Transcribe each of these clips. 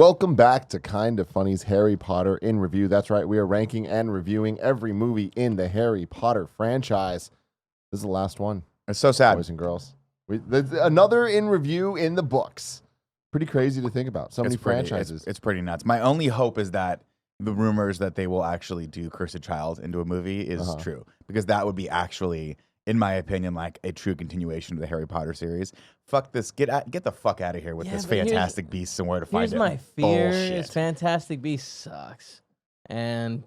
Welcome back to Kinda Funny's Harry Potter in Review. That's right, we are ranking and reviewing every movie in the Harry Potter franchise. This is the last one. It's so sad. Boys and girls. Another in review in the books. Pretty crazy to think about. So many franchises. It's pretty nuts. My only hope is that the rumors that they will actually do Cursed Child into a movie is true. Because that would be actually, in my opinion, like a true continuation of the Harry Potter series. Fuck this. Get the fuck out of here with this Fantastic Beasts and where to find it. Here's my fear Bullshit. is Fantastic Beasts sucks. And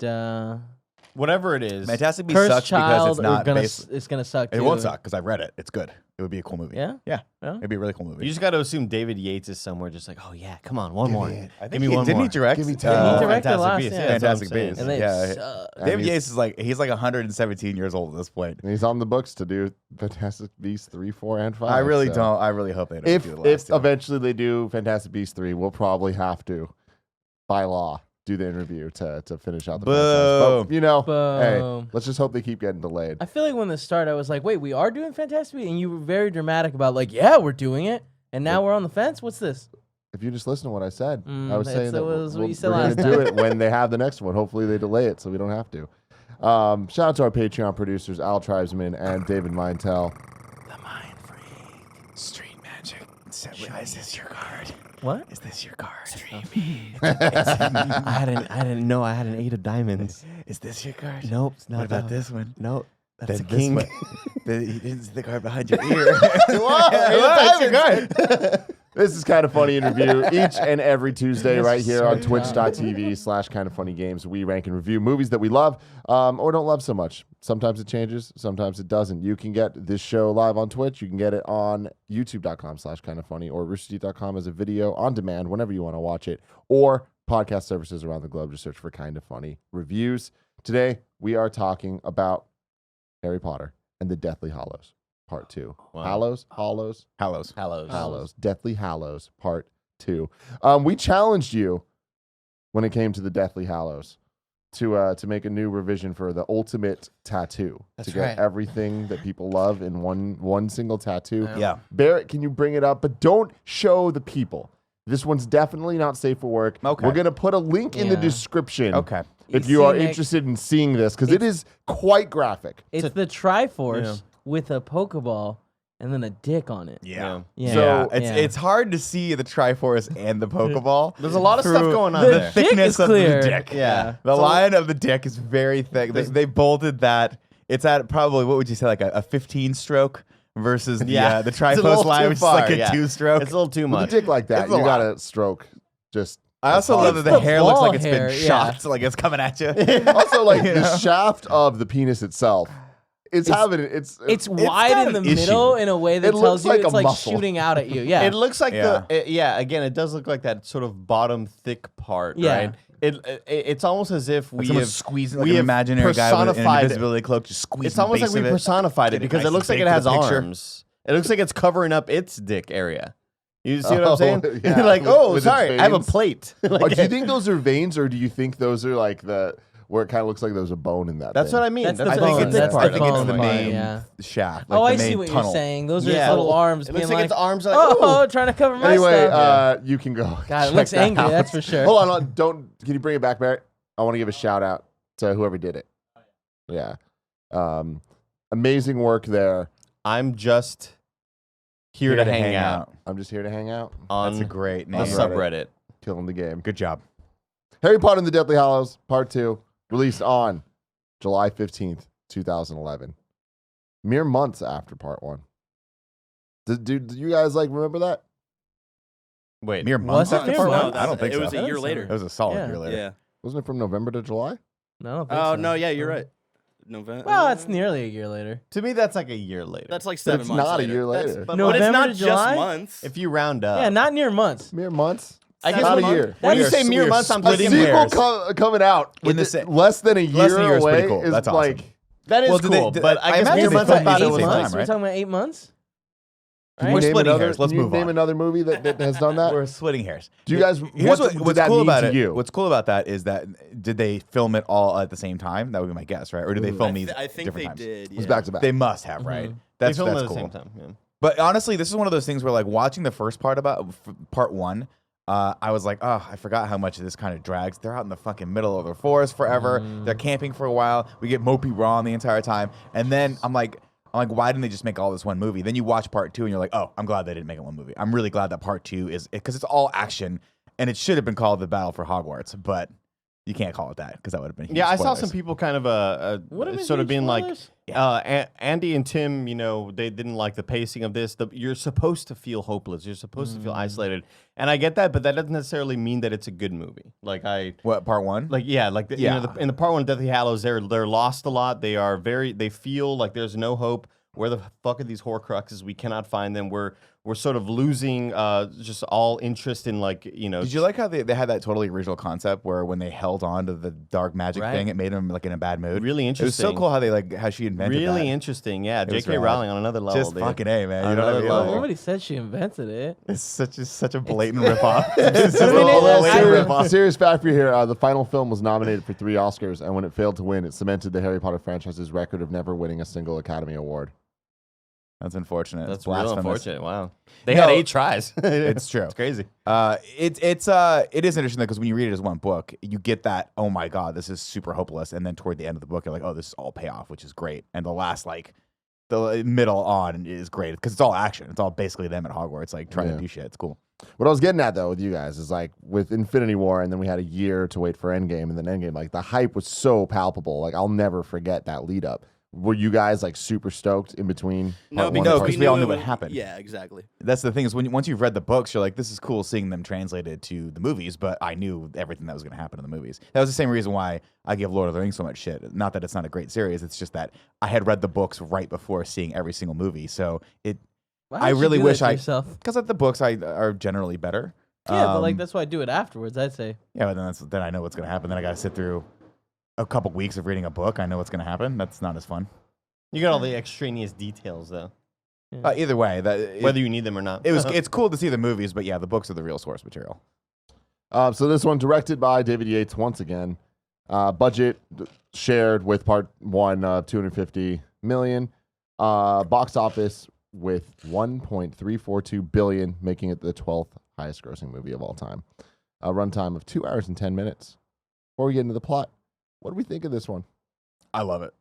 whatever it is. Fantastic Beasts Cursed sucks Child because it's not based. it's gonna suck It too. won't suck because I've read it. It's good. It would be a cool movie. Yeah? Yeah. Yeah? It'd be a really cool movie. You just got to assume David Yates is somewhere just like, oh, yeah, come on, one more. Give me one Didn't more. he direct? Give me He directed Fantastic last, Beasts. yeah. That's what I'm Fantastic saying. Beasts. And they Yeah. suck. David Yates is he's like 117 years old at this point. And he's on the books to do Fantastic Beasts 3, 4, and 5. I really so. don't. I really hope they don't If do the last two. eventually they do Fantastic Beasts 3, we'll probably have to, by law, do the interview to finish out the franchise. But, you know, hey, Boom. let's just hope they keep getting delayed. I feel like when this started, I was like, wait, we are doing Fantastic Beasts? And you were very dramatic about like, yeah, we're doing it. And now we're on the fence? What's this? If you just listen to what I said, I was that's saying that what you said we're going last to do time. it when they have the next one. Hopefully they delay it so we don't have to. Shout out to our Patreon producers, Al Tribesman and David Mintel. The Mind Freak. Street Magic. Is this your card? What? Is this your card? I didn't know I had an 8 of diamonds. Is this your card? Nope. It's not What about that. this one? Nope. That's Then a king. This one. It's the card behind your ear. This is Kind of Funny in Review each and every Tuesday right here on twitch.tv/kindoffunnygames. We rank and review movies that we love or don't love so much. Sometimes it changes, sometimes it doesn't. You can get this show live on Twitch. You can get it on youtube.com/kindoffunny or roosterteeth.com as a video on demand whenever you want to watch it, or podcast services around the globe. Just search for Kind of Funny Reviews. Today, we are talking about Harry Potter and the Deathly Hallows. Part 2. Wow. Hallows. Deathly Hallows, Part 2. We challenged you when it came to the Deathly Hallows to make a new revision for the ultimate tattoo. That's to get right. everything that people love in one single tattoo. Yeah. Barrett, can you bring it up? But don't show the people. This one's definitely not safe for work. Okay. We're going to put a link in the description. Okay. If You you are see, Nick, interested in seeing this, because it is quite graphic. It's the Triforce with a Pokeball and then a dick on it. Yeah. Yeah. So- It's hard to see the Triforce and the Pokeball. There's a lot of stuff through going on The there. dick thickness is of clear. the dick. Yeah. The line of the dick is very thick. They bolted that. It's at probably, what would you say, like a 15 stroke versus the It's a Triforce little line, too which is like far, a yeah. 2 stroke. It's a little too With much. a dick like that, It's a you lot. got to stroke just... I also love that It's the the hair looks ball like it's hair, been yeah. shot, like it's coming at you. Also, like the shaft of the penis itself, it's It's wide got in the an issue. middle in a way that It tells looks you like it's a like muscle. shooting out at you. Yeah. It looks like Yeah. again, it does look like that sort of bottom thick part, Yeah. right? It's almost as if we Someone's have squeezing like we an have imaginary guy with an personified- invisibility cloak, just squeezing It's almost the like base we of it. personified it Get it because nice it looks and like it big for has the picture. arms. It looks like it's covering up its dick area. You see what Oh, I'm saying? yeah, Like, with- oh, with its sorry, I have a veins. plate. Like, do you think those are veins, or do you think those are like where it kind of looks like there's a bone in that? that's thing? what I mean. That's the I bone. think it's the That's part. I the think it's bone the part, main yeah. shaft. Like Oh, the I main see what tunnel. you're saying. Those are Yeah. his little arms. It looks being like its arms are oh, like, trying to cover my Anyway, stuff. you can go. God, it check looks that angry, out. that's for sure. Hold on, can you bring it back, Barrett? I want to give a shout out to whoever did it. Yeah, amazing work there. I'm just here to hang out I'm just here to hang out, on That's a great a name. subreddit. killing the game. Good job. Harry Potter and the Deathly Hallows, Part 2, released on July 15th, 2011. Mere months after Part 1. Do you guys remember that? Wait, Mere months it after mere part months? one? I don't think It so. was a year later. It was a solid Yeah. year later. Yeah. Wasn't it from November to July? No, I don't think Oh, so. no, yeah, you're right. November. Well, it's nearly a year later. to me that's like a year later. That's like But 7 it's months not a later. year That's- later. But November it's not to just July? months. if you round up. Yeah, not near months. Mere months? I guess not a when- year. When you We say are- mere we are months, I'm A splitting thinking sequel hairs. coming out In the less than a less than a year is away pretty cool. is That's like awesome. that is Well, do cool. they- but I I guess imagine mere they months I filmed thought these it at was the same like time, We're right? talking about 8 months? Can you We're name splitting another, hairs. Let's can you move name on. another movie that has done that? We're splitting hairs. Do you guys? Here's what did what's that cool mean about to it. you? What's cool about that is that did they film it all at the same time? That would be my guess, right? Or did they film these I think different they times? did. It was yeah. back to back. They must have, right? they That's filmed that's at the cool. same time. Yeah. But honestly, this is one of those things where like watching the first part one, I was like, oh, I forgot how much this kind of drags. They're out in the fucking middle of the forest forever. They're camping for a while. We get mopey Ron the entire time. And then I'm like, why didn't they just make all this one movie? Then you watch part 2 and you're like, oh, I'm glad they didn't make it one movie. I'm really glad that part 2 is, because it's all action, and it should have been called The Battle for Hogwarts, but you can't call it that because that would have been huge Yeah, I saw spoilers. some people kind of What have been sort of huge being like, spoilers? Andy and Tim, they didn't like the pacing of this. You're supposed to feel hopeless. You're supposed to feel isolated, and I get that, but that doesn't necessarily mean that it's a good movie. What, part 1? In the part 1 Deathly Hallows, they're lost a lot. They feel like there's no hope. Where the fuck are these Horcruxes? We cannot find them. We're sort of losing just all interest in Did you like how they had that totally original concept where when they held on to the dark magic thing, it made them like in a bad mood? Really interesting. It was so cool how she invented that. Really interesting. Yeah, was J.K. rad. Rowling on another level. Just dude. fucking A, man. You know what I Another mean? level. Like, Nobody said she invented it. it's such a blatant ripoff. It's just I mean, a I- blatant ripoff. Serious fact for you here. The final film was nominated for 3 Oscars, and when it failed to win, it cemented the Harry Potter franchise's record of never winning a single Academy Award. That's unfortunate. That's It's real blasphemous. unfortunate. Wow. They No, had 8 tries. It's true. It's crazy. It is interesting because when you read it as one book, you get that, oh my god, this is super hopeless, and then toward the end of the book, you're like, oh, this is all payoff, which is great, and the last the middle on is great because it's all action. It's all basically them at Hogwarts, trying to do shit. It's cool. What I was getting at though with you guys is with Infinity War, and then we had a year to wait for Endgame, and then Endgame, the hype was so palpable. I'll never forget that lead up. Were you guys super stoked in between? No, part one and because part we two? all knew what happened. Yeah, exactly. That's the thing is once you've read the books, you're like, this is cool seeing them translated to the movies, but I knew everything that was going to happen in the movies. That was the same reason why I give Lord of the Rings so much shit. Not that it's not a great series, it's just that I had read the books right before seeing every single movie, so Why I would you really do wish that to I- yourself? because the books are generally better. Yeah, but that's why I do it afterwards. I'd say. Yeah, but then I know what's going to happen. Then I got to sit through a couple weeks of reading a book. I know what's going to happen. That's not as fun. You got all the extraneous details, though, Either way, whether you need them or not. it's cool to see the movies, but yeah, the books are the real source material. So this one directed by David Yates once again. Budget shared with part 1, 250 million. Box office with 1.342 billion, making it the 12th highest grossing movie of all time. A runtime of 2 hours and 10 minutes. Before we get into the plot, what do we think of this one? I love it.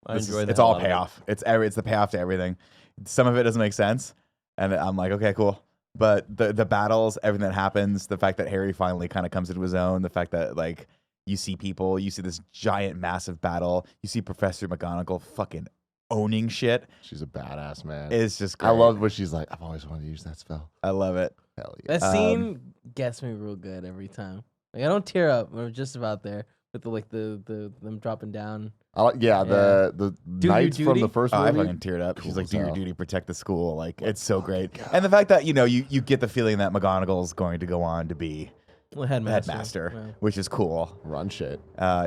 I enjoy that. It's all payoff. It's the payoff to everything. Some of it doesn't make sense, and I'm like, okay, cool. But the battles, everything that happens, the fact that Harry finally kind of comes into his own, the fact that you see people, you see this giant, massive battle, you see Professor McGonagall fucking owning shit. She's a badass, man. It's just great. I love when she's like, I've always wanted to use that spell. I love it. Hell yeah. That scene gets me real good every time. I don't tear up. I'm just about there with the them dropping down. The your knights from duty? the first Oh, I movie. fucking teared up. She's Cool like, as do your hell. duty, protect the school. It's so great. And the fact that, you get the feeling that McGonagall's going to go on to be Well, headmaster. headmaster, Yeah. which is cool. Run shit.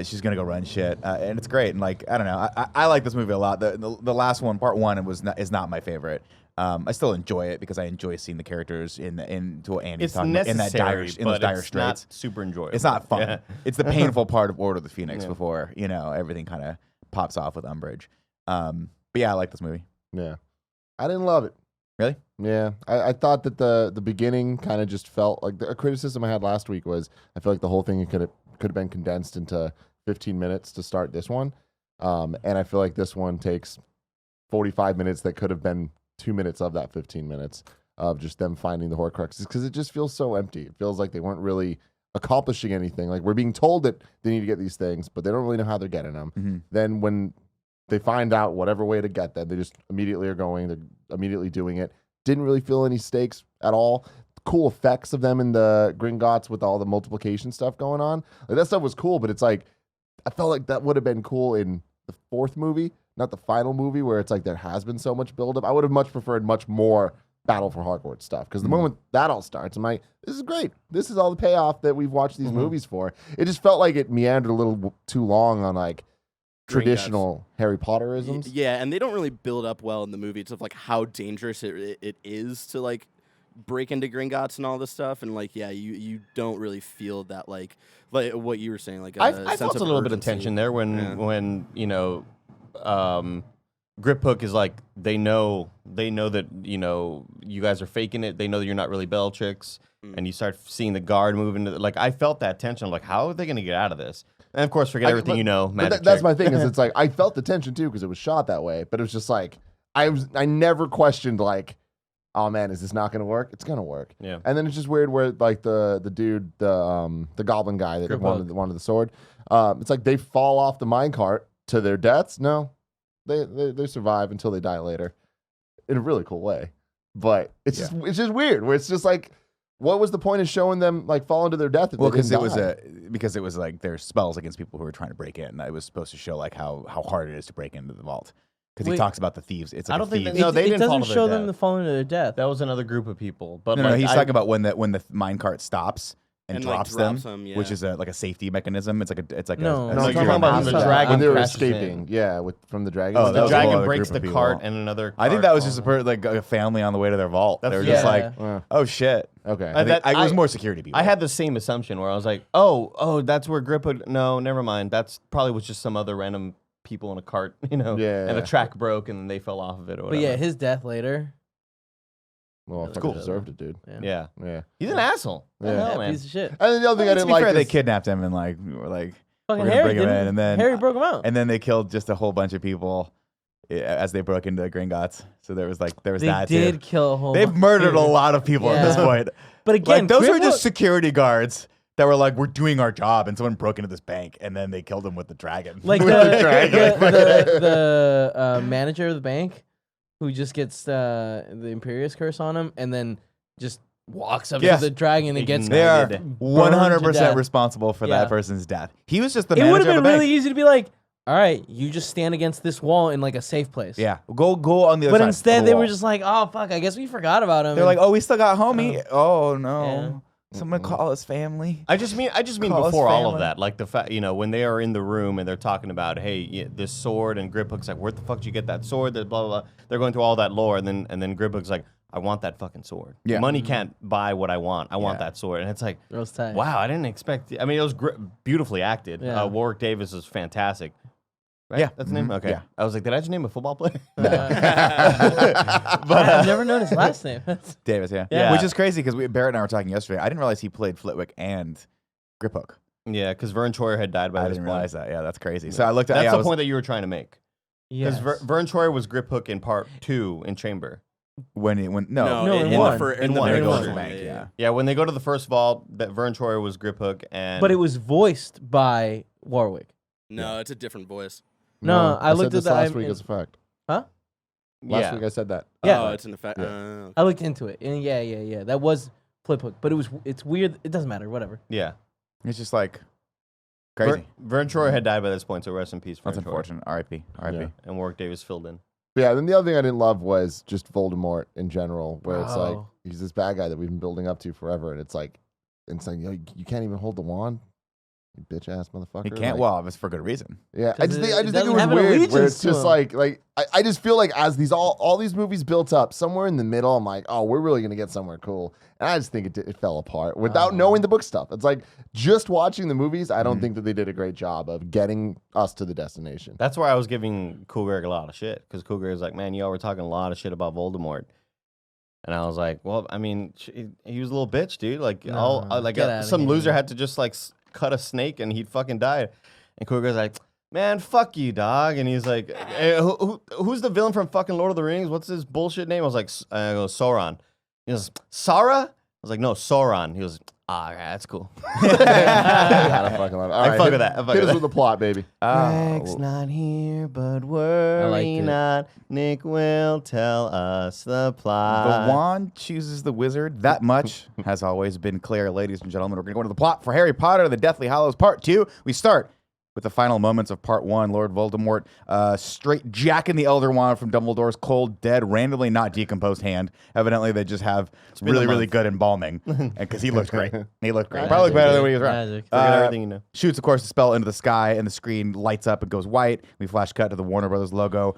She's gonna go run shit, and it's great. And I don't know, I like this movie a lot. The last one, part 1, is not my favorite. I still enjoy it because I enjoy seeing the characters into what Andy's It's talking about in necessary, those dire it's straits. not super enjoyable. It's not fun. Yeah. It's the painful part of Order of the Phoenix Yeah. before everything kind of pops off with Umbridge. But yeah, I like this movie. Yeah. I didn't love it. Really? Yeah. I thought that the beginning kind of just felt like a criticism I had last week was I feel like the whole thing could have been condensed into 15 minutes to start this one. And I feel like this one takes 45 minutes that could have been 2 minutes of that 15 minutes of just them finding the Horcruxes because it just feels so empty. It feels like they weren't really accomplishing anything. Like we're being told that they need to get these things, but they don't really know how they're getting them. Mm-hmm. Then when they find out whatever way to get them, they just immediately are going, they're immediately doing it. Didn't really feel any stakes at all. Cool effects of them in the Gringotts with all the multiplication stuff going on. Like that stuff was cool, but it's like, I felt like that would have been cool in the 4th movie, not the final movie where it's like there has been so much buildup. I would have much preferred much more Battle for Hogwarts stuff because the moment that all starts, I'm like, this is great. This is all the payoff that we've watched these movies for. It just felt like it meandered a little too long on traditional Harry Potterisms. Yeah, and they don't really build up well in the movie. It's of how dangerous it is to break into Gringotts and all this stuff, and you don't really feel that like what you were saying. I felt a little bit of tension there when Grip Hook is like they know that you guys are faking it. They know that you're not really Bellatrix, and you start seeing the guard move into like I felt that tension. I'm like, how are they going to get out of this? And of course, forget everything you know. But that's my thing. Is it's like I felt the tension too because it was shot that way. But it was just like I never questioned like, oh man, is this not going to work? It's going to work. Yeah. And then it's just weird where like the dude, the goblin guy that wanted the sword. It's like they fall off the minecart to their deaths. No, they survive until they die later, in a really cool way. But it's just weird where it's just like, what was the point of showing them like falling to their death? If because it was like their spells against people who were trying to break in. It was supposed to show like how hard it is to break into the vault. Because he talks about the thieves. It's like I don't think It doesn't show them falling to their death. That was another group of people. But no, he's talking about when the minecart stops and drops them, yeah. which is like a safety mechanism. It's like No, a I'm talking about the dragon when they were escaping. Yeah, from the dragon. Oh, the dragon breaks breaks the cart and another. I think that was just a family on the way to their vault. They were just like, oh shit. Okay. It was more security people. I had the same assumption where I was like, oh, that's where Grip Hook. No, never mind. That's probably was just some other random people in a cart, and the track broke and then they fell off of it or whatever. But yeah, his death later. Well, cool. Deserved it, dude. Yeah. He's an asshole. Yeah, man. Piece of shit. And then the other thing I didn't like they is kidnapped him and like were like, Fucking we're gonna Harry bring him didn't. in, and then Harry broke him out. and then they killed just a whole bunch of people as they broke into Gringotts. So there was They that did too. kill a whole. They've murdered a lot of people at this Yeah. point. But again, Like, those Grip were just Hook- security guards that were like, we're doing our job, and someone broke into this bank, and then they killed him with the dragon. like With the dragon. the manager of the bank who just gets the Imperious curse on him and then just walks up Yes. to the dragon and gets. They are burned to 100% death. responsible for Yeah. that person's death. He was just the It manager would of have the been bank. really easy to be like, all right, you just stand against this wall in like a safe place. Yeah, go on the other But side. instead, of the they wall. were just like, oh fuck, I guess we forgot about him. They're like, oh, we still got homie. Oh no, Yeah. someone call his family. I just mean Call us before all of family. that, like the fact, when they are in the room and they're talking about, hey, this sword, and Grip Hook's like, where the fuck did you get that sword? Blah, blah, blah. They're going through all that lore, and then Grip Hook's like, I want that fucking sword. Yeah. Money can't buy what I want. I want Yeah. that sword. And it's like, That was tight. wow, I didn't expect. I mean, it was beautifully acted. Yeah. Warwick Davis was fantastic. Right? Yeah. That's the name? Okay. Yeah. I was like, did I just name a football player? I've never known his last name. Davis, yeah. Yeah. Which is crazy because Barrett and I were talking yesterday. I didn't realize he played Flitwick and Grip Hook. Yeah, because Vern Troyer had died by I this didn't point. realize that. Yeah, that's crazy. So I looked at That's yeah, I the was- point that you were trying to make. Yes. Because Vern Troyer was Grip Hook in part 2 in Chamber. when No, in in the one. fir- In in the one. very In first one. one, Bank, yeah. Yeah, when they go to the first vault, that Vern Troyer was Grip Hook, and But it was voiced by Warwick. No, it's a different voice. No, I said looked at this that. last week as a fact. Huh? Last week I said that. Yeah. Oh, it's an effect. Yeah. I looked into it, and yeah. That was Flip Hook, but it's weird. It doesn't matter. Whatever. yeah, It's just like crazy. Vern Troyer had died by this point, so rest in peace, Vern That's Troyer. unfortunate. R.I.P. R.I.P. Yeah. And Warwick Davis filled in. Yeah, then the other thing I didn't love was just Voldemort in general, where it's like Bro. he's this bad guy that we've been building up to forever, and it's like yo, you can't even hold the wand, you bitch ass motherfucker. He can't. Like, well, it's for good reason. yeah, I 'Cause just think it it doesn't was have an weird, where allegiance it's to just him. I just feel like as these all these movies built up, somewhere in the middle, I'm like, oh, we're really gonna get somewhere cool, and I just think it fell apart without knowing the book stuff. It's like just watching the movies, I don't think that they did a great job of getting us to the destination. That's why I was giving Cool Greg a lot of shit, because Cool Greg was like, man, y'all were talking a lot of shit about Voldemort. And I was like, well, I mean, he was a little bitch, dude. Like, No, get outta some here. loser had to just like cut a snake and he'd fucking died. And Cool Greg's like, man, fuck you, dog. And he's like, hey, who's the villain from fucking Lord of the Rings? What's his bullshit name? I was like, I go, Sauron. He goes, Sarah? I was like, no, Sauron. He goes, okay, that's cool. I fucking love it. All I right, fuck hit- with that. I fuck hit with us that. with the plot, baby. Greg's not here, but worry it. not. Nick will tell us the plot. The wand chooses the wizard. That much has always been clear, ladies and gentlemen. We're going to go into the plot for Harry Potter, the Deathly Hallows Part 2. We start with the final moments of Part 1. Lord Voldemort straight jacking the Elder Wand from Dumbledore's cold, dead, randomly not decomposed hand. Evidently, they just have been a really, really month. good embalming. Because he looked great. He looked great. Magic, Probably looked better than when he was around. Magic. Forget everything you know. Shoots, of course, the spell into the sky, and the screen lights up and goes white. We flash cut to the Warner Brothers logo,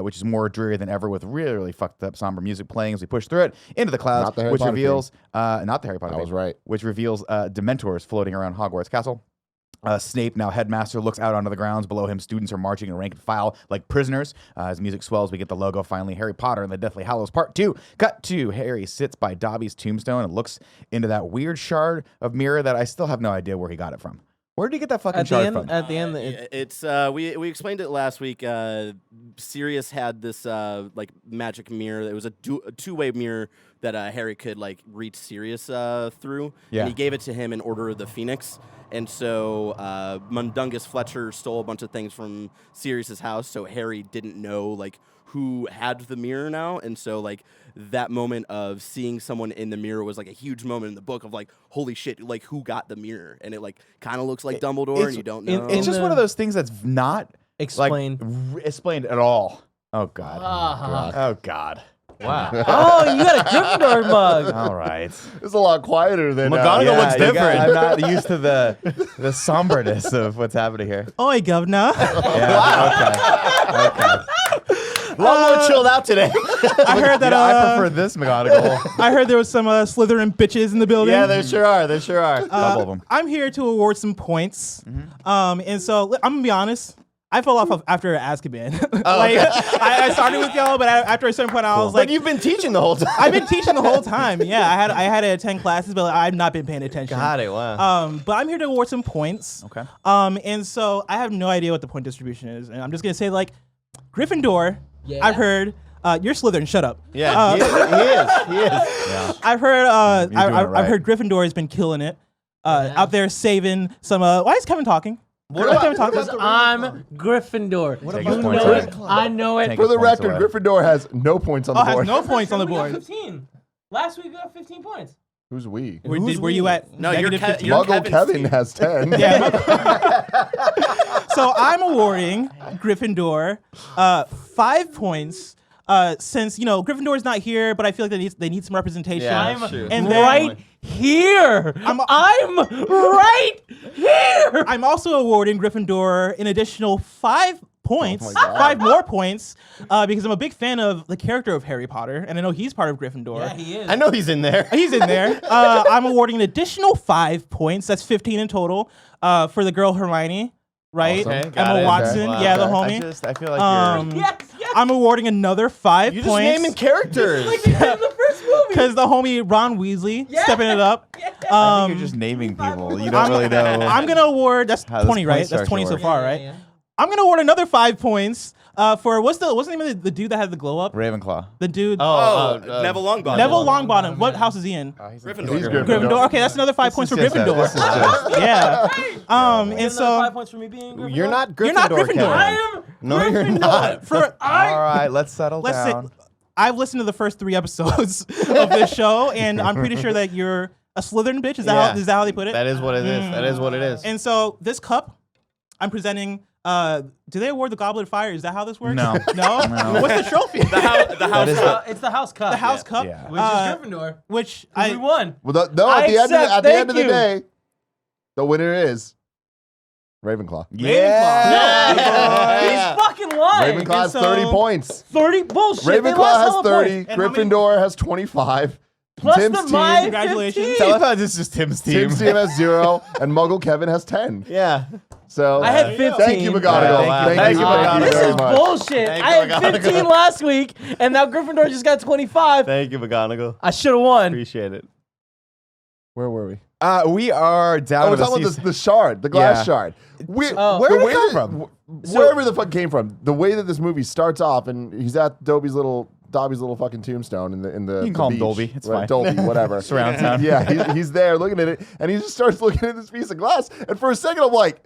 which is more dreary than ever, with really, really fucked up somber music playing as we push through it into the clouds, Not the Harry which Potter reveals not the Harry Potter. I was theme, right. Which reveals Dementors floating around Hogwarts Castle. Snape, now headmaster, looks out onto the grounds. Below him, students are marching in rank and file like prisoners. As music swells, we get the logo. Finally, Harry Potter and the Deathly Hallows Part 2. Cut to Harry sits by Dobby's tombstone and looks into that weird shard of mirror that I still have no idea where he got it from. Where did he get that fucking shard from? At the end, It's we explained it last week. Sirius had this like magic mirror. It was a two-way mirror that Harry could like reach Sirius through. Yeah. And he gave it to him in Order of the Phoenix. And so Mundungus Fletcher stole a bunch of things from Sirius's house. So Harry didn't know like who had the mirror now, and so like that moment of seeing someone in the mirror was like a huge moment in the book of like, holy shit, like who got the mirror? And it like kind of looks like Dumbledore, and you don't know. It's just one of those things that's not explained. like, explained at all. Oh god. Oh god. Wow. Oh, you got a Gryffindor mug. All right. It's a lot quieter than McGonagall looks you different. I'm not used to the somberness of what's happening here. Oi, governor. Yeah, okay. A lot more chilled out today. I heard that. I prefer this McGonagall. I heard there was some Slytherin bitches in the building. Yeah, there sure are. There sure are. Couple of them. I'm here to award some points. And so I'm gonna be honest. I fell off after Azkaban. I started with y'all, but after a certain point, I was like, But you've been teaching the whole time. I've been teaching the whole time. Yeah, I had to attend classes, but I've not been paying attention. Got it. Wow. But I'm here to award some points. Okay. And so I have no idea what the point distribution is, and I'm just gonna say like, Gryffindor. Yeah. I've heard. You're Slytherin. Shut up. Yeah, he is. Yeah. I've heard. You're doing it right. I've heard Gryffindor has been killing it. Out there saving some. Why is Kevin talking? Why is Kevin talking? Because I'm Gryffindor. Take You his points know away. it. I know it. Take For the his points record, away. Gryffindor has no points on the Has board. no points on the We got board. 15. Last week we got 15 points. Who's we? Were you at No, you're negative 15? You're Muggle Kevin's Kevin team. has 10. Yeah. So I'm awarding Gryffindor 5 points. Since Gryffindor is not here, but I feel like they need some representation. Yeah, sure. And Right here. I'm right here. I'm also awarding Gryffindor an additional 5 points, Oh my God. 5 more points, because I'm a big fan of the character of Harry Potter, and I know he's part of Gryffindor. Yeah, he is. I know he's in there. He's in there. I'm awarding an additional 5 points. That's 15 in total for the girl Hermione, right? Awesome. Got Emma it. Watson, Wow. yeah, the Okay. homie. I feel like Um, Yes. I'm awarding another 5 You just points. naming characters. Like they did in the first movie. Because the homie Ron Weasley Yeah. stepping it up. I think you're just naming people. You don't really know. I'm gonna award. That's how this 20, right? point That's 20 so structure far, Yeah, right? yeah. I'm gonna award another 5 points for what's the name of the dude that had the glow up? Ravenclaw. The dude. Neville Longbottom. Neville Longbottom. What house is he in? Gryffindor. He's Gryffindor. Gryffindor. Okay, that's another 5 points for This is Gryffindor. just- this is Yeah. And Another so 5 points for me being Gryffindor. You're not Gryffindor. You're not Gryffindor. Kevin. I am. No, you're Gryffindor. not. for All right, let's settle let's say, down. I've listened to the first 3 episodes of this show, and I'm pretty sure that you're a Slytherin bitch. Is that how they put it? That is what it is. That is what it is. And so this cup, I'm presenting. Do they award the Goblet of Fire? Is that how this works? No. No. No. What's the trophy? The house. It's the house cup. The House Cup. Yeah. Which is Gryffindor. Which We won. Well, no, I at the end accept, of the thank you. day, the winner is Ravenclaw. Yeah. He's fucking lying. Ravenclaw has so- 30 points. 30 bullshit. They Ravenclaw lost has hella 30. points. And how many- Gryffindor has 25. Plus Tim's the team, my Congratulations. 15. I love how this is just Tim's team. Tim's team has 0, and Muggle Kevin has 10. Yeah. So I had 15. Thank you, McGonagall. Yeah, thank you McGonagall. This very is much. bullshit. Thank I you, had McGonagall. 15 last week, and now Gryffindor just got 25. Thank you, McGonagall. I should have won. Appreciate it. Where were we? We are down Oh, we're to talking the about the shard, the glass Yeah. shard. Oh. Where the did it way come that- from? Wherever the fuck came from. The way that this movie starts off, and he's at Dobby's little fucking tombstone in the You can call him beach. Dolby. It's Right, fine. Dolby, whatever. Surround sound. Yeah, he's there looking at it, and he just starts looking at this piece of glass. And for a second, I'm like,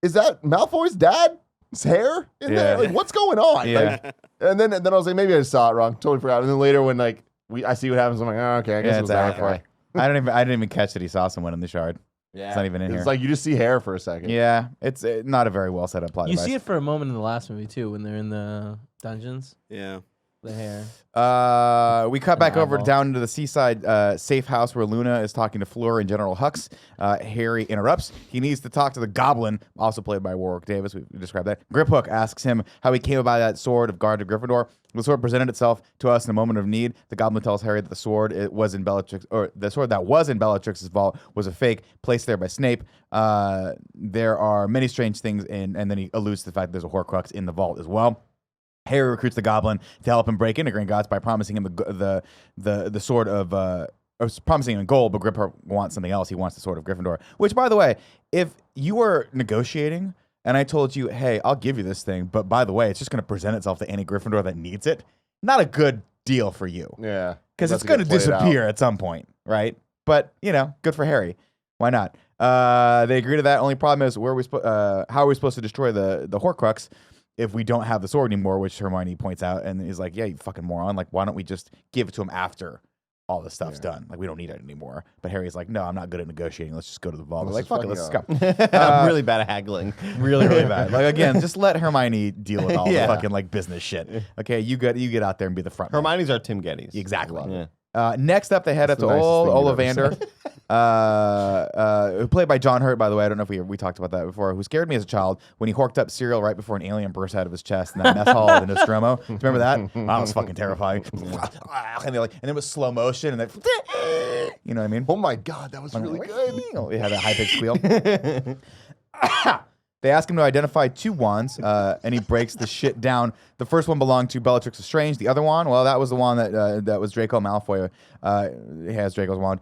is that Malfoy's dad's hair in there? Yeah. Like, what's going on? Yeah. Like, and then I was like, maybe I just saw it wrong. Totally forgot. And then later, when like I see what happens, I'm like, oh, okay, I guess Yeah, it was it's Malfoy. Malfoy. I didn't even catch that he saw someone in the shard. Yeah. It's not even in here. It's like you just see hair for a second. Yeah, it's not a very well set up plot You device. see it for a moment in the last movie, too, when they're in the dungeons. Yeah. the hair. We cut back over eyeball. down into the seaside safe house where Luna is talking to Fleur and General Hux. Harry interrupts. He needs to talk to the Goblin, also played by Warwick Davis. We described that. Griphook asks him how he came about that sword of Guard of Gryffindor. The sword presented itself to us in a moment of need. The Goblin tells Harry that the sword that was in Bellatrix's vault was a fake, placed there by Snape. There are many strange things, and then he alludes to the fact that there's a Horcrux in the vault as well. Harry recruits the Goblin to help him break into Gringotts by promising him the sword of promising him gold, but Griphook wants something else. He wants the sword of Gryffindor. Which, by the way, if you were negotiating and I told you, hey, I'll give you this thing, but by the way, it's just going to present itself to any Gryffindor that needs it, not a good deal for you. Yeah. Because it's going to disappear at some point, right? But, good for Harry. Why not? They agree to that. Only problem is how are we supposed to destroy the Horcrux if we don't have the sword anymore, which Hermione points out, and he's like, yeah, you fucking moron. Like, why don't we just give it to him after all the stuff's done? Like, we don't need it anymore. But Harry's like, no, I'm not good at negotiating. Let's just go to the vault. Like, fuck it, let's go. I'm really bad at haggling. Really, really bad. Like, again, just let Hermione deal with all the fucking, business shit. Okay, you get out there and be the front man. Hermione's our Tim Gettys. Exactly. Yeah. Next up, they head up to old Ollivander, played by John Hurt, by the way. I don't know if we talked about that before. Who scared me as a child when he horked up cereal right before an alien burst out of his chest in that mess hall in Nostromo. Do you remember that? That was fucking terrifying. And it was slow motion, and then you know what I mean? Oh my God, that was really good. It had a high pitched squeal. They ask him to identify two wands, and he breaks the shit down. The first one belonged to Bellatrix Lestrange. The other wand, well, that was the one that was Draco Malfoy. He has Draco's wand.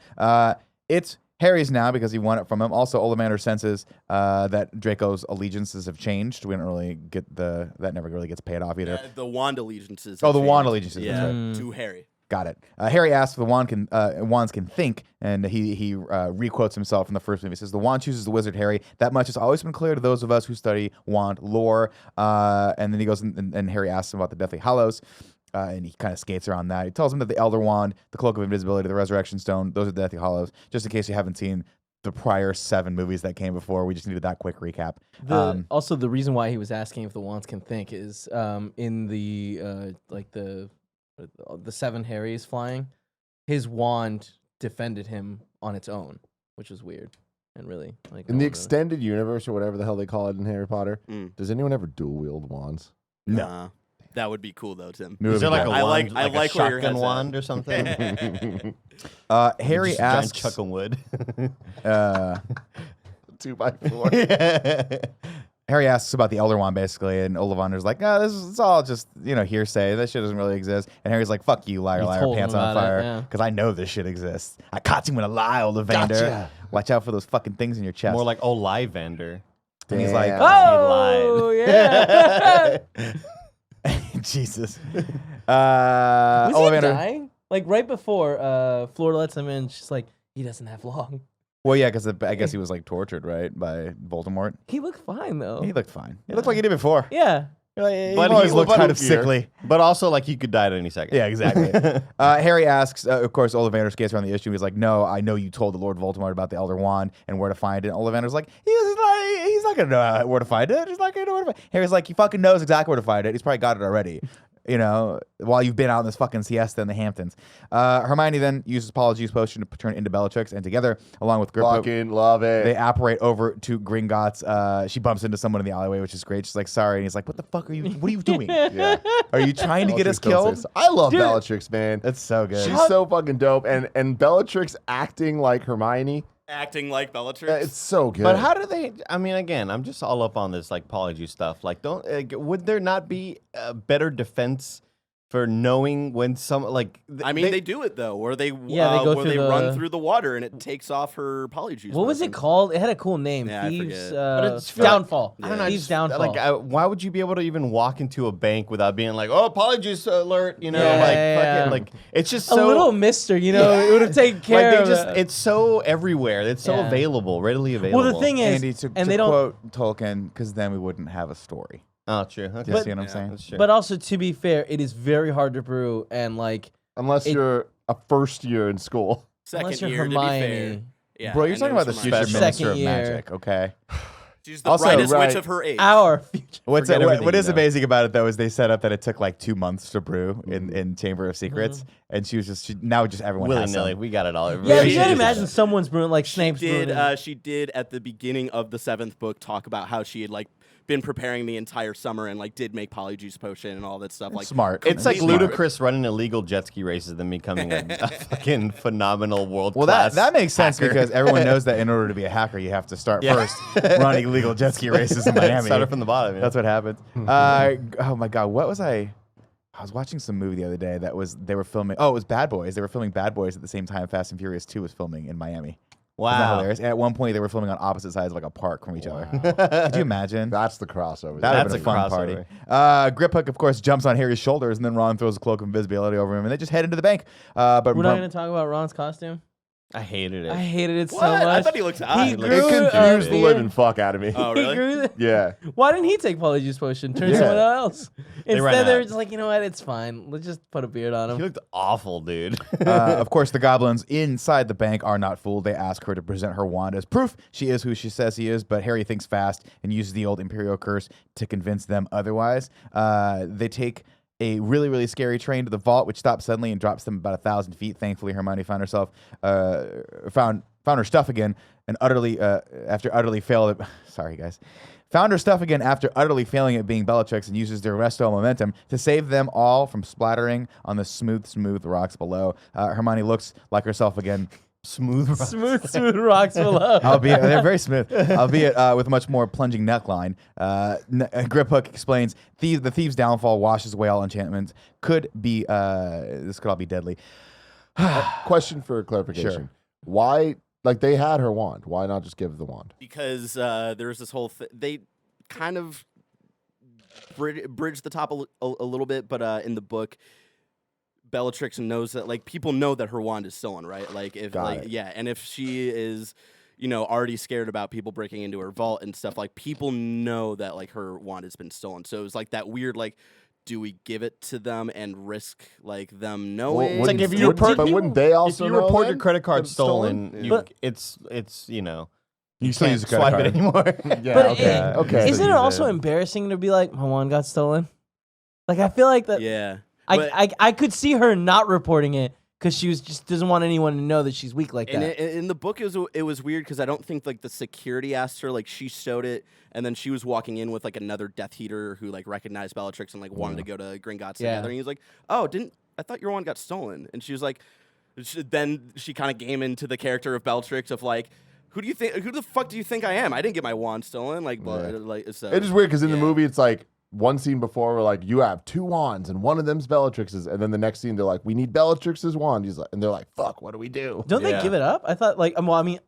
It's Harry's now because he won it from him. Also, Ollivander senses that Draco's allegiances have changed. We don't really get that never really gets paid off either. The wand allegiances. Oh, the wand allegiances. Yeah, That's right. to Harry. Got it. Harry asks if the wands can think, and he requotes himself in the first movie. He says, "The wand chooses the wizard, Harry. That much has always been clear to those of us who study wand lore." And then he goes and Harry asks him about the Deathly Hallows, and he kind of skates around that. He tells him that the Elder Wand, the Cloak of Invisibility, the Resurrection Stone, those are the Deathly Hallows. Just in case you haven't seen the prior 7 movies that came before, we just needed that quick recap. Also, the reason why he was asking if the wands can think is in the the 7 Harrys flying, his wand defended him on its own, which was weird and really in the extended universe or whatever the hell they call it in Harry Potter. Does anyone ever dual wield wands? No. That would be cool though, Tim. Is there like a wand, I like a where your shotgun head's wand or something? Harry Just asks. giant chuck of wood. 2x4. Harry asks about the Elder Wand, basically, and Ollivander's like, it's all just, hearsay. That shit doesn't really exist. And Harry's like, fuck you, liar, liar, told pants him on about it, fire. yeah. Because I know this shit exists. I caught you in a lie, Ollivander. Gotcha. Watch out for those fucking things in your chest. More like Ollivander. And he's like, oh, yeah. Jesus. Was Ollivander. he dying? Like right before Fleur lets him in, she's like, he doesn't have long. Well, yeah, because I guess he was tortured, right, by Voldemort. He looked fine though. He looked fine. He looked like he did before. Yeah. He always looked kind of sickly. But also, he could die at any second. Yeah, exactly. Harry asks, of course, Ollivander skates around the issue. He's like, no, I know you told the Lord Voldemort about the Elder Wand and where to find it. And Ollivander's like, he's not going to know where to find it. He's not going to know where to find it. Harry's like, he fucking knows exactly where to find it. He's probably got it already. While you've been out in this fucking siesta in the Hamptons. Hermione then uses Polyjuice Potion to turn into Bellatrix, and together, along with Griphook, Fucking love it. they apparate over to Gringotts. She bumps into someone in the alleyway, which is great. She's like, sorry. And he's like, what the fuck are you doing? Yeah. Are you trying to get us Bellatrix killed? I love Bellatrix, man. That's so good. She's so fucking dope. And Bellatrix acting like Hermione, Acting like Bellatrix. it's so good. But how do they? I mean, again, I'm just all up on this Polyjuice stuff. Would there not be a better defense for knowing when they do it though, where they go through run through the water and it takes off her polyjuice. What was it called? It had a cool name. Yeah, I Thieves forget. But it's Downfall. I don't know. Thieves Downfall. Why would you be able to even walk into a bank without being like, "Oh, Polyjuice alert"? It's just a so little mister, it would have taken care of it. It's so everywhere. It's so Yeah. available, readily available. Well, the thing is, Andy, to they don't. quote Tolkien, because then we wouldn't have a story. Oh, true. Okay. Do you see what I'm saying? That's true. But also, to be fair, it is very hard to brew, and Unless you're a first year in school. Second unless you're year, Hermione. to be fair. Yeah, Bro, you're I talking know about the it's future Hermione. minister Second of year. magic, okay? She's the Also, brightest right. witch of her age. Our future. What Forget everything is you know. amazing about it though is they set up that it took like 2 months to brew in Chamber of Secrets, and she was just now just everyone Willy has nilly, some. we got it all. Yeah, She you gotta just- imagine someone's brewing like Snape's brewing. She did at the beginning of the 7th book talk about how she had like been preparing the entire summer and like did make polyjuice potion and all that stuff. Like Smart. It's like completely ludicrous running illegal jet ski races than becoming a fucking phenomenal world Well, class. that makes sense hacker. because everyone knows that in order to be a hacker, you have to start first running illegal jet ski races in Miami. Started from the bottom. Yeah. That's what happens. Oh my God, what was I? I was watching some movie the other day they were filming. Oh, it was Bad Boys. They were filming Bad Boys at the same time Fast and Furious 2 was filming in Miami. Isn't that Wow. hilarious? And at one point, they were filming on opposite sides of like a park from each other. Could you imagine? That's the crossover. That would have That's been a fun crossover. party. Grip Hook, of course, jumps on Harry's shoulders, and then Ron throws a cloak of invisibility over him, and they just head into the bank. But We're not gonna talk about Ron's costume. I hated it. I hated it so What? much. I thought he looked hot. He It grew, It confused the living fuck out of me. Oh, he really? grew. Yeah. Why didn't he take polyjuice potion? Turn Yeah. someone else. ran Instead, they were out. just like, you know what? It's fine. Let's just put a beard on He him. looked awful, dude. Of course, the goblins inside the bank are not fooled. They ask her to present her wand as proof she is who she says he is, but Harry thinks fast and uses the old Imperial curse to convince them otherwise. They take a really, really scary train to the vault, which stops suddenly and drops them about 1,000 feet. Thankfully, Hermione found her stuff again and after utterly failed. Sorry, guys. Found her stuff again after utterly failing at being Bellatrix and uses their resto momentum to save them all from splattering on the smooth rocks below. Hermione looks like herself again. Smooth. Smooth rocks below. Albeit they're very smooth, albeit with a much more plunging neckline. Grip Hook explains the thieves' downfall washes away all enchantments. This could all be deadly. Question for clarification. Sure. Why, like, they had her wand. Why not just give the wand? Because there was this whole they kind of bridged the top a little bit, but in the book, Bellatrix knows that like people know that her wand is stolen, right? Like if Got it. yeah, and if she is, you know, already scared about people breaking into her vault and stuff, like people know that like her wand has been stolen. So it was like that weird like, do we give it to them and risk like them knowing? wouldn't- like if you wouldn't- but wouldn't they also if you know report then your credit that card it's stolen? stolen, But- it's you know You still can't use a credit swipe it card. anymore. Yeah, But okay. it- okay. Isn't it use also it. embarrassing to be like, my wand got stolen? Like, I feel like that. Yeah. But- I could see her not reporting it because she was just doesn't want anyone to know that she's weak like And that. in the book, it was weird because I don't think like the security asked her, like she showed it, and then she was walking in with like another Death Eater who like recognized Bellatrix and like wanted to go to Gringotts Yeah. together. And he was like, "Oh, I thought your one got stolen?" And she was like, then she kind of came into the character of Bellatrix of like, who the fuck do you think I am? I didn't get my wand stolen. Like, Yeah. like so. It is weird because in the yeah. movie, it's like one scene before, we're like, you have 2 wands and one of them's Bellatrix's. And then the next scene, they're like, we need Bellatrix's wand. He's like, and they're like, fuck, what do we do? Don't they Yeah. give it up? I thought like, well, I mean,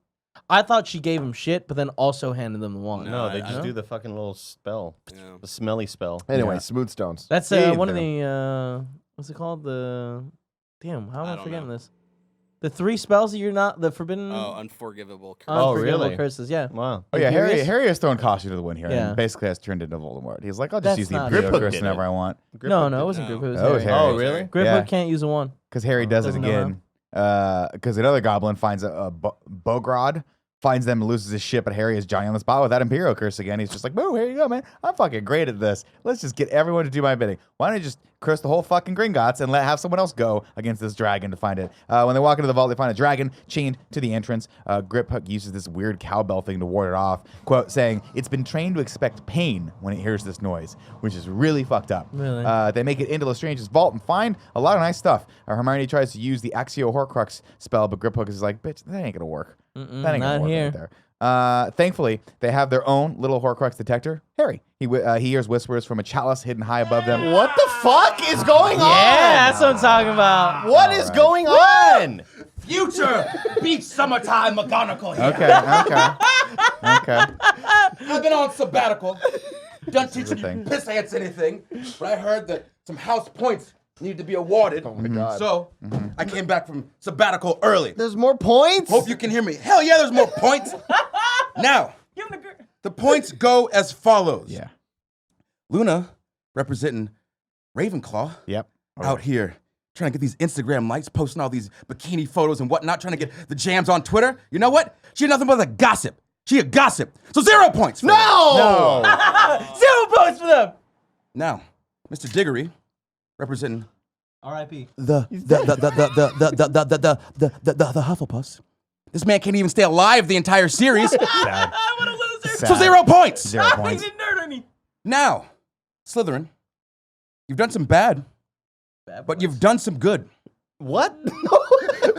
I thought she gave him shit, but then also handed them the wand. No, No, they I just don't- do the fucking little spell, Yeah. the smelly spell. Anyway, Yeah. smooth stones. That's Either. one of the what's it called? Damn, how am I I don't forgetting know. this? The 3 spells that you're not the forbidden. Oh, unforgivable. Curse. Oh, unforgivable really? curses. Yeah. Wow. Oh yeah, Harry Curious? has thrown caution to the wind here Yeah. and basically has turned into Voldemort. He's like, I'll just That's use the not- Imperial Grip Hook curse did whenever it. I want. No, it wasn't No. Grip. It was That was Harry. Harry. Oh, really? Grip Yeah. Hook can't use a wand. Because Harry does it Doesn't know again. Because another goblin finds a Bogrod, finds them, loses his shit, but Harry is Johnny on the spot with that Imperial curse again. He's just like, boo, here you go, man. I'm fucking great at this. Let's just get everyone to do my bidding. Why don't you just curse the whole fucking Gringotts and have someone else go against this dragon to find it? When they walk into the vault, they find a dragon chained to the entrance. Grip Hook uses this weird cowbell thing to ward it off, quote, saying, it's been trained to expect pain when it hears this noise, which is really fucked up. Really? They make it into Lestrange's vault and find a lot of nice stuff. Hermione tries to use the Accio Horcrux spell, but Grip Hook is like, bitch, that ain't gonna work. That ain't gonna not work here. right there. Thankfully, they have their own little Horcrux detector. Harry, he hears whispers from a chalice hidden high above them. What the fuck is going on? Yeah, that's what I'm talking about. What is going on? Future beats summertime McGonagall here. Okay. I've been on sabbatical. Done teaching thing. you piss ants anything, but I heard that some house points needed to be awarded. Oh my God. So I came back from sabbatical early. There's more points? Hope you can hear me. Hell yeah, there's more points. Now, the points go as follows. Yeah. Luna, representing Ravenclaw, Yep. out here trying to get these Instagram likes, posting all these bikini photos and whatnot, trying to get the jams on Twitter. You know what? She's nothing but a gossip. She a gossip. So 0 points. For her. No! 0 points for them. Now, Mr. Diggory, representing R.I.P. the Hufflepuffs. This man can't even stay alive the entire series. Sad. What a loser. Sad. So 0 points. 0 points. He's a nerd on me. Now, Slytherin, you've done some bad, but you've done some good. What?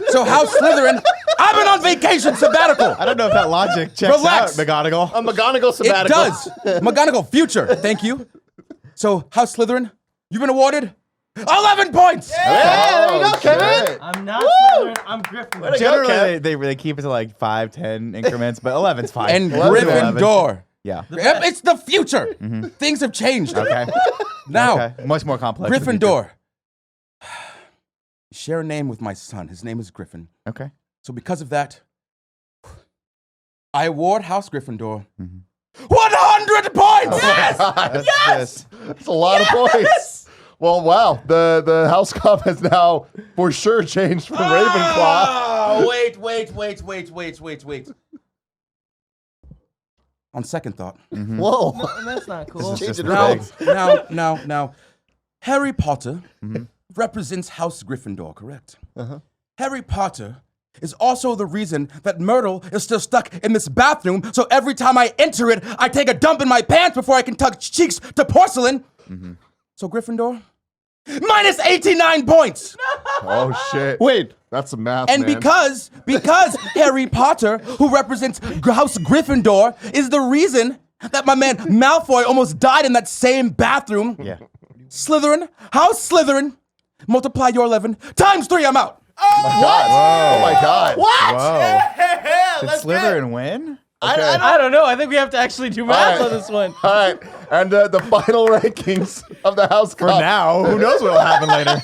So House Slytherin, I've been on vacation sabbatical. I don't know if that logic checks Relax. out, McGonagall. A McGonagall It sabbatical. does. McGonagall, future. Thank you. So House Slytherin, you've been awarded 11 points. Yeah, there you go, Kevin. Shit. I'm not Slytherin. I'm Gryffindor. Generally, they keep it to like 5, 10 increments, but 11's fine. And 11's Gryffindor. Yeah. Yep, it's the future. Things have changed. Okay. Now, Okay. Much more complex. in the future. Gryffindor. Share a name with my son. His name is Griffin. Okay. So because of that, I award House Gryffindor 100 points. Yes. That's a lot of points. Well, wow. The House Cup has now for sure changed from Ravenclaw. Oh, wait. On second thought. Whoa. That's not cool. Change it Now, around. now, Harry Potter represents House Gryffindor, correct? Harry Potter is also the reason that Myrtle is still stuck in this bathroom, so every time I enter it, I take a dump in my pants before I can touch cheeks to porcelain. So Gryffindor, minus 89 points. Oh shit. Wait. That's some math, And man. because Harry Potter, who represents House Gryffindor, is the reason that my man Malfoy almost died in that same bathroom. Yeah. Slytherin, House Slytherin, multiply your 11 times 3, I'm out. Oh my god. What? Whoa. Did Slytherin win? I don't know. I think we have to actually do math All on this one. All right. And the final rankings of the House For Cup. now, who knows what'll happen later?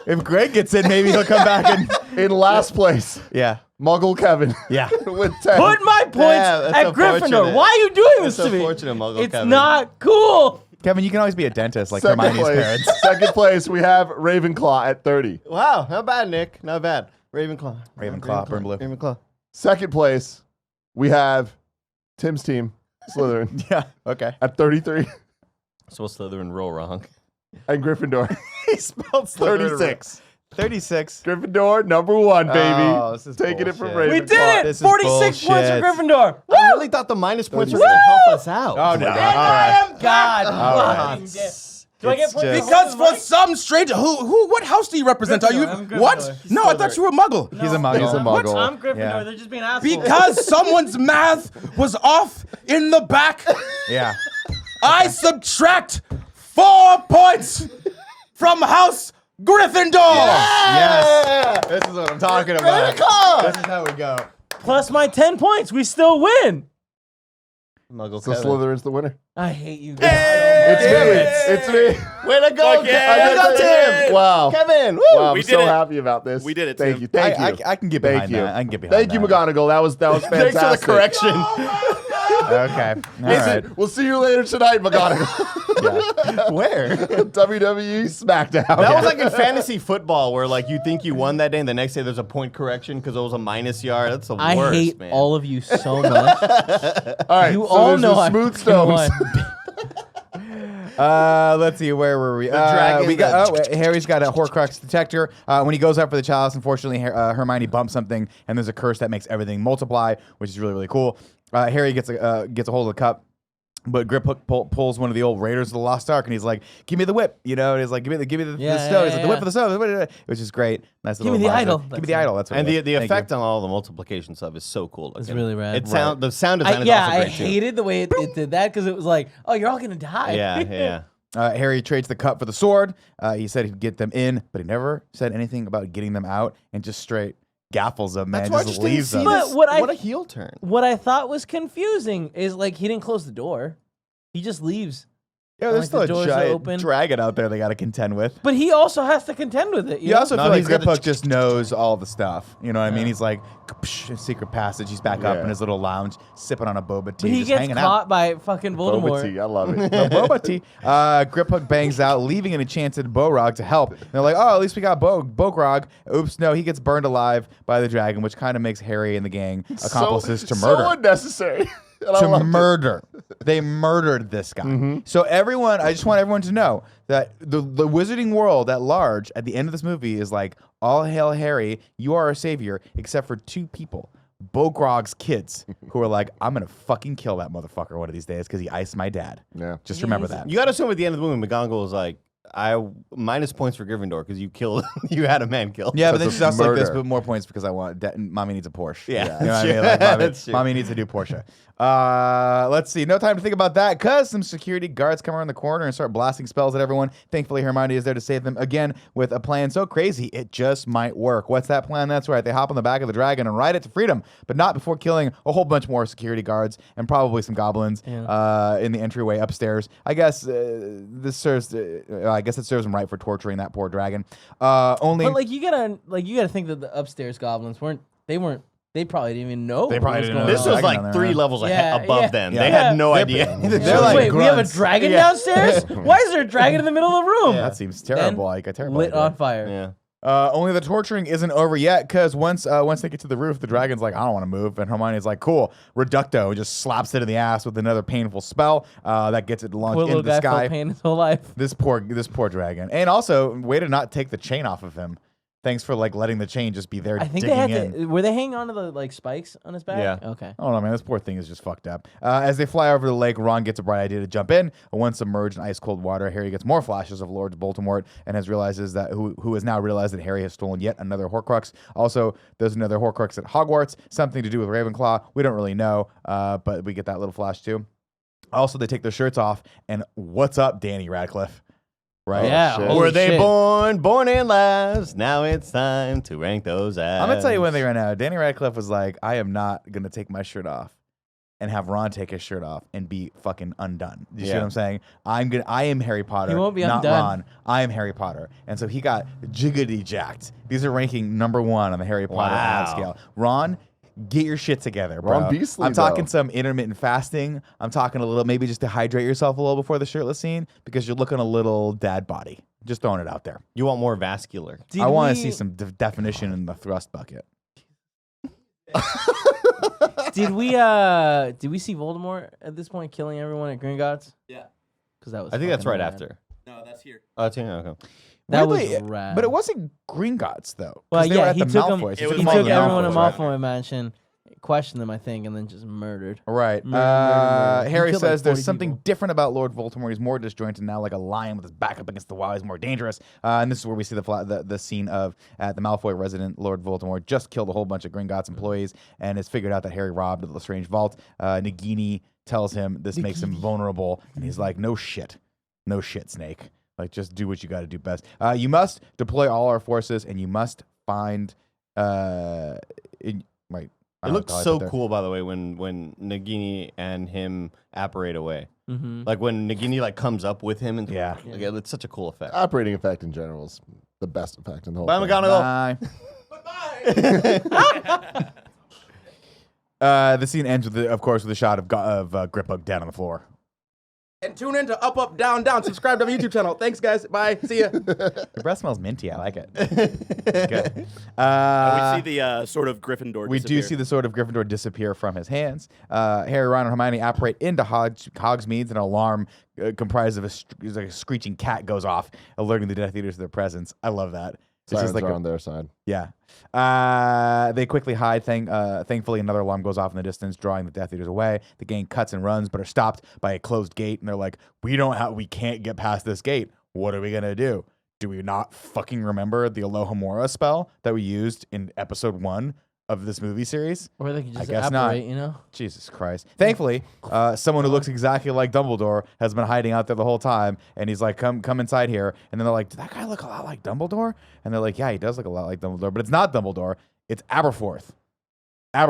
If Greg gets in, maybe he'll come back and In last place, yeah. Muggle Kevin Yeah. with 10. Put my points that's at Gryffindor. unfortunate. Why are you doing this That's to me? unfortunate, Muggle It's Kevin. not cool. Kevin, you can always be a dentist like Second Hermione's place. parents. Second place, we have Ravenclaw at 30. Wow, not bad, Nick. Not bad. Ravenclaw. Ravenclaw, burn blue. Ravenclaw. Second place, we have Tim's team, Slytherin, Yeah. Okay. at 33. So Slytherin roll wrong. And Gryffindor, He spelled Slytherin 36. 36. Gryffindor, number one, baby. Oh, this is Taking it from bullshit. Ravenclaw. We did it. This is 46 points for bullshit. Gryffindor. I really thought the minus points were going to help us out. Oh, no. And I am God. right. Fucking damn. Do I get It's points? just- Because for some stranger, what house do you represent? Are you Gryffindor, I'm Gryffindor. what? No, I thought you were a Muggle. He's a muggle. He's a muggle. I'm Gryffindor. Yeah. They're just being assholes. Because someone's math was off in the back, Yeah. I subtract 4 points from House Gryffindor. Yes. This is what I'm talking about. This is how we go. Plus my 10 points, we still win. Muggle So Kevin. Slytherin's the winner. I hate you guys. It's me. It's me. Way to go, Fuck yeah. Way to go, Tim. Wow. Kevin. Woo. Wow, I'm We did so it. happy about this. We did it, Thank Tim. you. Thank you. I can get Thank behind you. that. I can get behind Thank you, that. McGonagall. That was fantastic. Thanks for the correction. Okay. All right. We'll see you later tonight, McGonagall. Where? WWE SmackDown. That was like in fantasy football where like you think you won that day and the next day there's a point correction because it was a minus yard. That's the I worst, hate man. all of you so much. all right. You so all there's know the I smooth fucking stones. won. Let's see, where were we? dragon, We got Harry's got a Horcrux detector. When he goes out for the chalice, unfortunately, Hermione bumps something, and there's a curse that makes everything multiply, which is really, really cool. Harry gets a hold of the cup, but Griphook pulls one of the old Raiders of the Lost Ark, and he's like, "Give me the whip," you know. And he's like, "Give me the stone." He's like, "The whip for the stone," which is great. Nice Give me little the homage. idol. Give me That's the it. idol. That's what And it is. the Thank effect you. on all the multiplication stuff is so cool. It's looking. really rad. It sound the sound design is Yeah, also I great too. hated the way it did that because it was like, oh, you're all gonna die. Yeah. Harry trades the cup for the sword. He said he'd get them in, but he never said anything about getting them out, and just straight gaffles them, man. That's why I Just just didn't leaves see them. But this. what What a heel turn. What I thought was confusing is like he didn't close the door. He just leaves. Yeah, there's Like, still the a doors are giant open. dragon out there they got to contend with. But he also has to contend with it. You also No, feel like he's got the Griphook just knows all the stuff. You know what I mean? He's like, secret passage. He's back up in his little lounge, sipping on a boba tea, But he just gets hanging caught out. by fucking Boba Voldemort. tea, I love it. The boba tea. Griphook bangs out, leaving an enchanted Borog to help. And they're like, oh, at least we got Bogrog. Oops, no, he gets burned alive by the dragon, which kind of makes Harry and the gang accomplices to murder. So unnecessary. And I To loved it. murder. They murdered this guy. So everyone, I just want everyone to know that the wizarding world at large at the end of this movie is like, all hail Harry, you are our savior, except for two people. Bogrog's kids, who are like, I'm going to fucking kill that motherfucker one of these days because he iced my dad. Yeah. Just remember that. You got to assume at the end of the movie, McGonagall was like, I minus points for Gryffindor because you killed, you had a man killed. Yeah, but then That's she's also like this, murder. but more points because I want mommy needs a Porsche. Yeah, You know what I that's mean? true. Like, That's true. mommy needs a new Porsche. Let's see. No time to think about that because some security guards come around the corner and start blasting spells at everyone. Thankfully, Hermione is there to save them again with a plan so crazy it just might work. What's that plan? That's right. They hop on the back of the dragon and ride it to freedom, but not before killing a whole bunch more security guards and probably some goblins in the entryway upstairs. I guess this serves. I guess it serves them right for torturing that poor dragon. Only. But you gotta think that the upstairs goblins they probably didn't even know. They what probably was didn't going know. This on. was Dragon on like there, 3 right? levels Yeah, above yeah. them. Yeah. They had no idea. They're like Wait, we have a grunts. dragon Yeah. downstairs? Why is there a dragon in the middle of the room? That seems terrible. Like a terrible Lit idea. on fire. Yeah. Only the torturing isn't over yet, because once they get to the roof, the dragon's like, I don't want to move. And Hermione's like, cool. Reducto just slaps it in the ass with another painful spell that gets it Poor launched little into the guy sky. felt pain his whole life. This poor dragon. And also, way to not take the chain off of him. Thanks for letting the chain just be there I think digging they had in. to. Were they hanging on to the spikes on his back? Yeah. Okay. I don't know, man. This poor thing is just fucked up. As they fly over the lake, Ron gets a bright idea to jump in. Once submerged in ice-cold water, Harry gets more flashes of Lord Voldemort and who has now realized that Harry has stolen yet another Horcrux. Also, there's another Horcrux at Hogwarts, something to do with Ravenclaw. We don't really know, but we get that little flash too. Also, they take their shirts off, and what's up, Danny Radcliffe? Right? Yeah. shit. holy Were they shit. born in last? Now it's time to rank those as. I'm gonna tell you one thing right now. Danny Radcliffe was like, I am not gonna take my shirt off and have Ron take his shirt off and be fucking undone. You see what I'm saying? I am Harry Potter. He won't be not undone. Ron. I am Harry Potter. And so he got jiggity jacked. These are ranking number 1 on the Harry Potter ad scale. Ron, get your shit together, bro. Ron Beasley, I'm talking though. some intermittent fasting. I'm talking a little, maybe just to hydrate yourself a little before the shirtless scene because you're looking a little dad body. Just throwing it out there. You want more vascular. Did I want to we- see some definition in the thrust bucket. Did we see Voldemort at this point killing everyone at Gringotts? Yeah. Because that was. I think that's fucking right rad. after. No, that's here. Oh, it's okay. That Weirdly, was rad. But it wasn't Gringotts though. 'cause Well, they were yeah, at he the took him. Malfoys. He was took all the everyone to Malfoys, right? Malfoy Mansion, questioned them, I think, and then just murdered. Right. Murder. He Harry killed, like, says there's 40 something people. different about Lord Voldemort. He's more disjointed now, like a lion with his back up against the wall. He's more dangerous. And this is where we see the scene of at the Malfoy resident, Lord Voldemort just killed a whole bunch of Gringotts employees and has figured out that Harry robbed the Strange Vault. Nagini tells him this makes him vulnerable, and he's like, "No shit, Snake. Like, just do what you got to do best. You must deploy all our forces, and you must find." It looked so cool, by the way, when Nagini and him apparate away. Mm-hmm. Like when Nagini comes up with him and Yeah. it's such a cool effect. Operating effect in general is the best effect in the whole Bye, thing. McGonagall. The scene ends with, of course, with a shot of Griphook dead on the floor. And tune in to Up, Up, Down, Down. Subscribe to our YouTube channel. Thanks, guys. Bye. See ya. Your breath smells minty. I like it. Good. We see the sort of Gryffindor. We do see the sword of Gryffindor disappear from his hands. Harry, Ron, and Hermione apparate into Hogsmeade. An alarm comprised of a screeching cat goes off, alerting the Death Eaters to their presence. I love that. It's Sirens just like are on their side. yeah. They quickly hide. Thankfully, another alarm goes off in the distance, drawing the Death Eaters away. The gang cuts and runs, but are stopped by a closed gate. And they're like, we can't get past this gate. What are we going to do? Do we not fucking remember the Alohomora spell that we used in episode 1 of this movie series? Or they could I just guess not. apparate, you know? Jesus Christ. Thankfully, someone who looks exactly like Dumbledore has been hiding out there the whole time, and he's like, come inside here. And then they're like, did that guy look a lot like Dumbledore? And they're like, yeah, he does look a lot like Dumbledore, but it's not Dumbledore. It's Aberforth. Not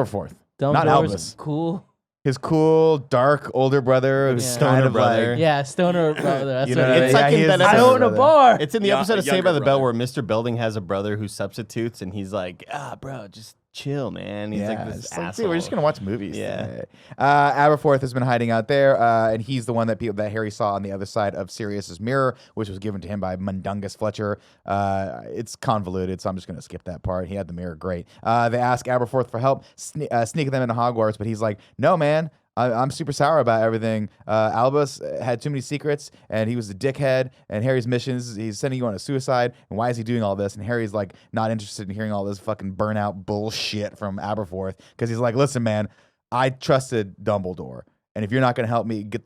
Dumbledore's Albus. cool. his cool, dark older brother who's Stoner kind of brother. like, Yeah, stoner brother. That's You what know, it It's is. like he in is that the I episode- own a brother. bar. It's in the Yeah, episode of Saved younger by the Bell brother. where Mr. Belding has a brother who substitutes, and he's like, bro, just chill, man. He's like this it's like, asshole. dude, we're just gonna watch movies. Yeah. today. Aberforth has been hiding out there, and he's the one that Harry saw on the other side of Sirius's mirror, which was given to him by Mundungus Fletcher. It's convoluted, so I'm just gonna skip that part. He had the mirror, great. They ask Aberforth for help, sneaking them into Hogwarts, but he's like, no, man. I'm super sour about everything. Albus had too many secrets, and he was a dickhead. And Harry's missions, he's sending you on a suicide. And why is he doing all this? And Harry's like not interested in hearing all this fucking burnout bullshit from Aberforth because he's like, listen, man, I trusted Dumbledore, and if you're not gonna help me, get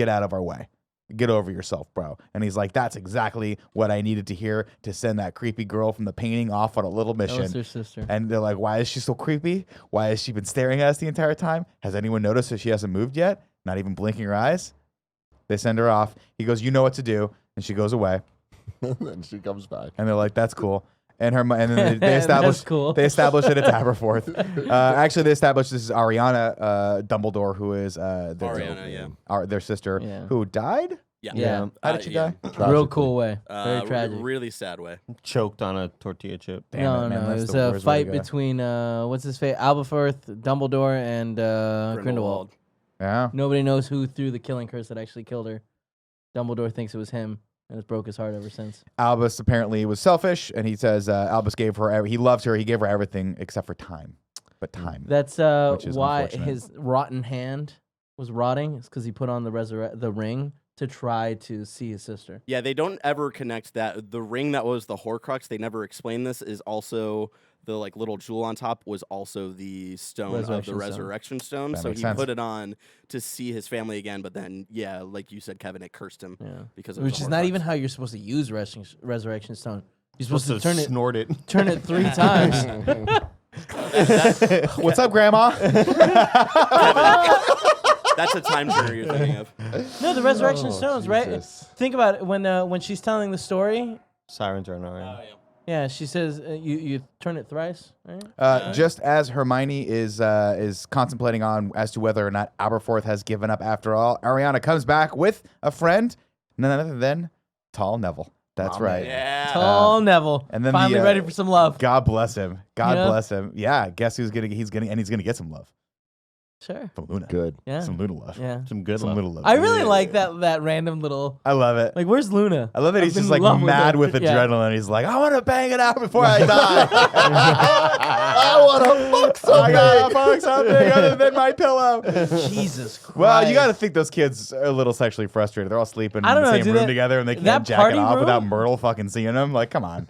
out of our way. Get over yourself, bro. And he's like, that's exactly what I needed to hear to send that creepy girl from the painting off on a little That mission. was her sister. And they're like, why is she so creepy? Why has she been staring at us the entire time? Has anyone noticed that she hasn't moved yet? Not even blinking her eyes? They send her off. He goes, you know what to do. And she goes away. And then she comes back. And they're like, that's cool. And then they establish That's cool. they establish that it's Aberforth. Actually, they establish this is Ariana Dumbledore, who is their sister, Yeah. who died. Yeah. How did she die? Real cool way. Very tragic. Really sad way. choked on a tortilla chip. Damn no, it, man, it that's was the a worst way to fight go. between what's his face, Aberforth, Dumbledore, and Grindelwald. Yeah. Nobody knows who threw the killing curse that actually killed her. Dumbledore thinks it was him, and it's broke his heart ever since. Albus apparently was selfish, and he says Albus gave her. He loved her. He gave her everything except for time. But time. That's Which is why unfortunate. his rotten hand was rotting. It's because he put on the ring to try to see his sister. Yeah, they don't ever connect that. The ring that was the Horcrux, they never explain this, is also the like little jewel on top was also the stone of the Resurrection stone. Resurrection Stone. That So makes he sense. put it on to see his family again, but then, yeah, like you said, Kevin, it cursed him Yeah. because of Which the is not Horcrux. even how you're supposed to use Resurrection Stone. You're supposed to turn it snort it. 3 times. What's up, Grandma? That's a time turner you're thinking of. No, the Resurrection Stones, right? Jesus. Think about it when she's telling the story. Sirens are no. Yeah, she says you turn it thrice, right? Just as Hermione is contemplating on as to whether or not Aberforth has given up after all, Ariana comes back with a friend, none other than Tall Neville. That's right. Yeah. Tall Neville, and then finally the, ready for some love. God bless him. God Yeah. bless him. Yeah. Guess he's gonna get some love Sure. from Luna. Good. Yeah. Some Luna love. Yeah. Some good Some love. Luna love. I really like that random little I love it. like. Where's Luna? I love that I've he's been just in like love mad her. with Yeah. adrenaline. He's like, I want to bang it out before I die. I want to fuck something. I gotta fuck something other than my pillow. Jesus Christ. Well, you got to think those kids are a little sexually frustrated. They're all sleeping I in don't the know, same do room that- together, and they that can't jack it party off room? without Myrtle fucking seeing them. Like, come on,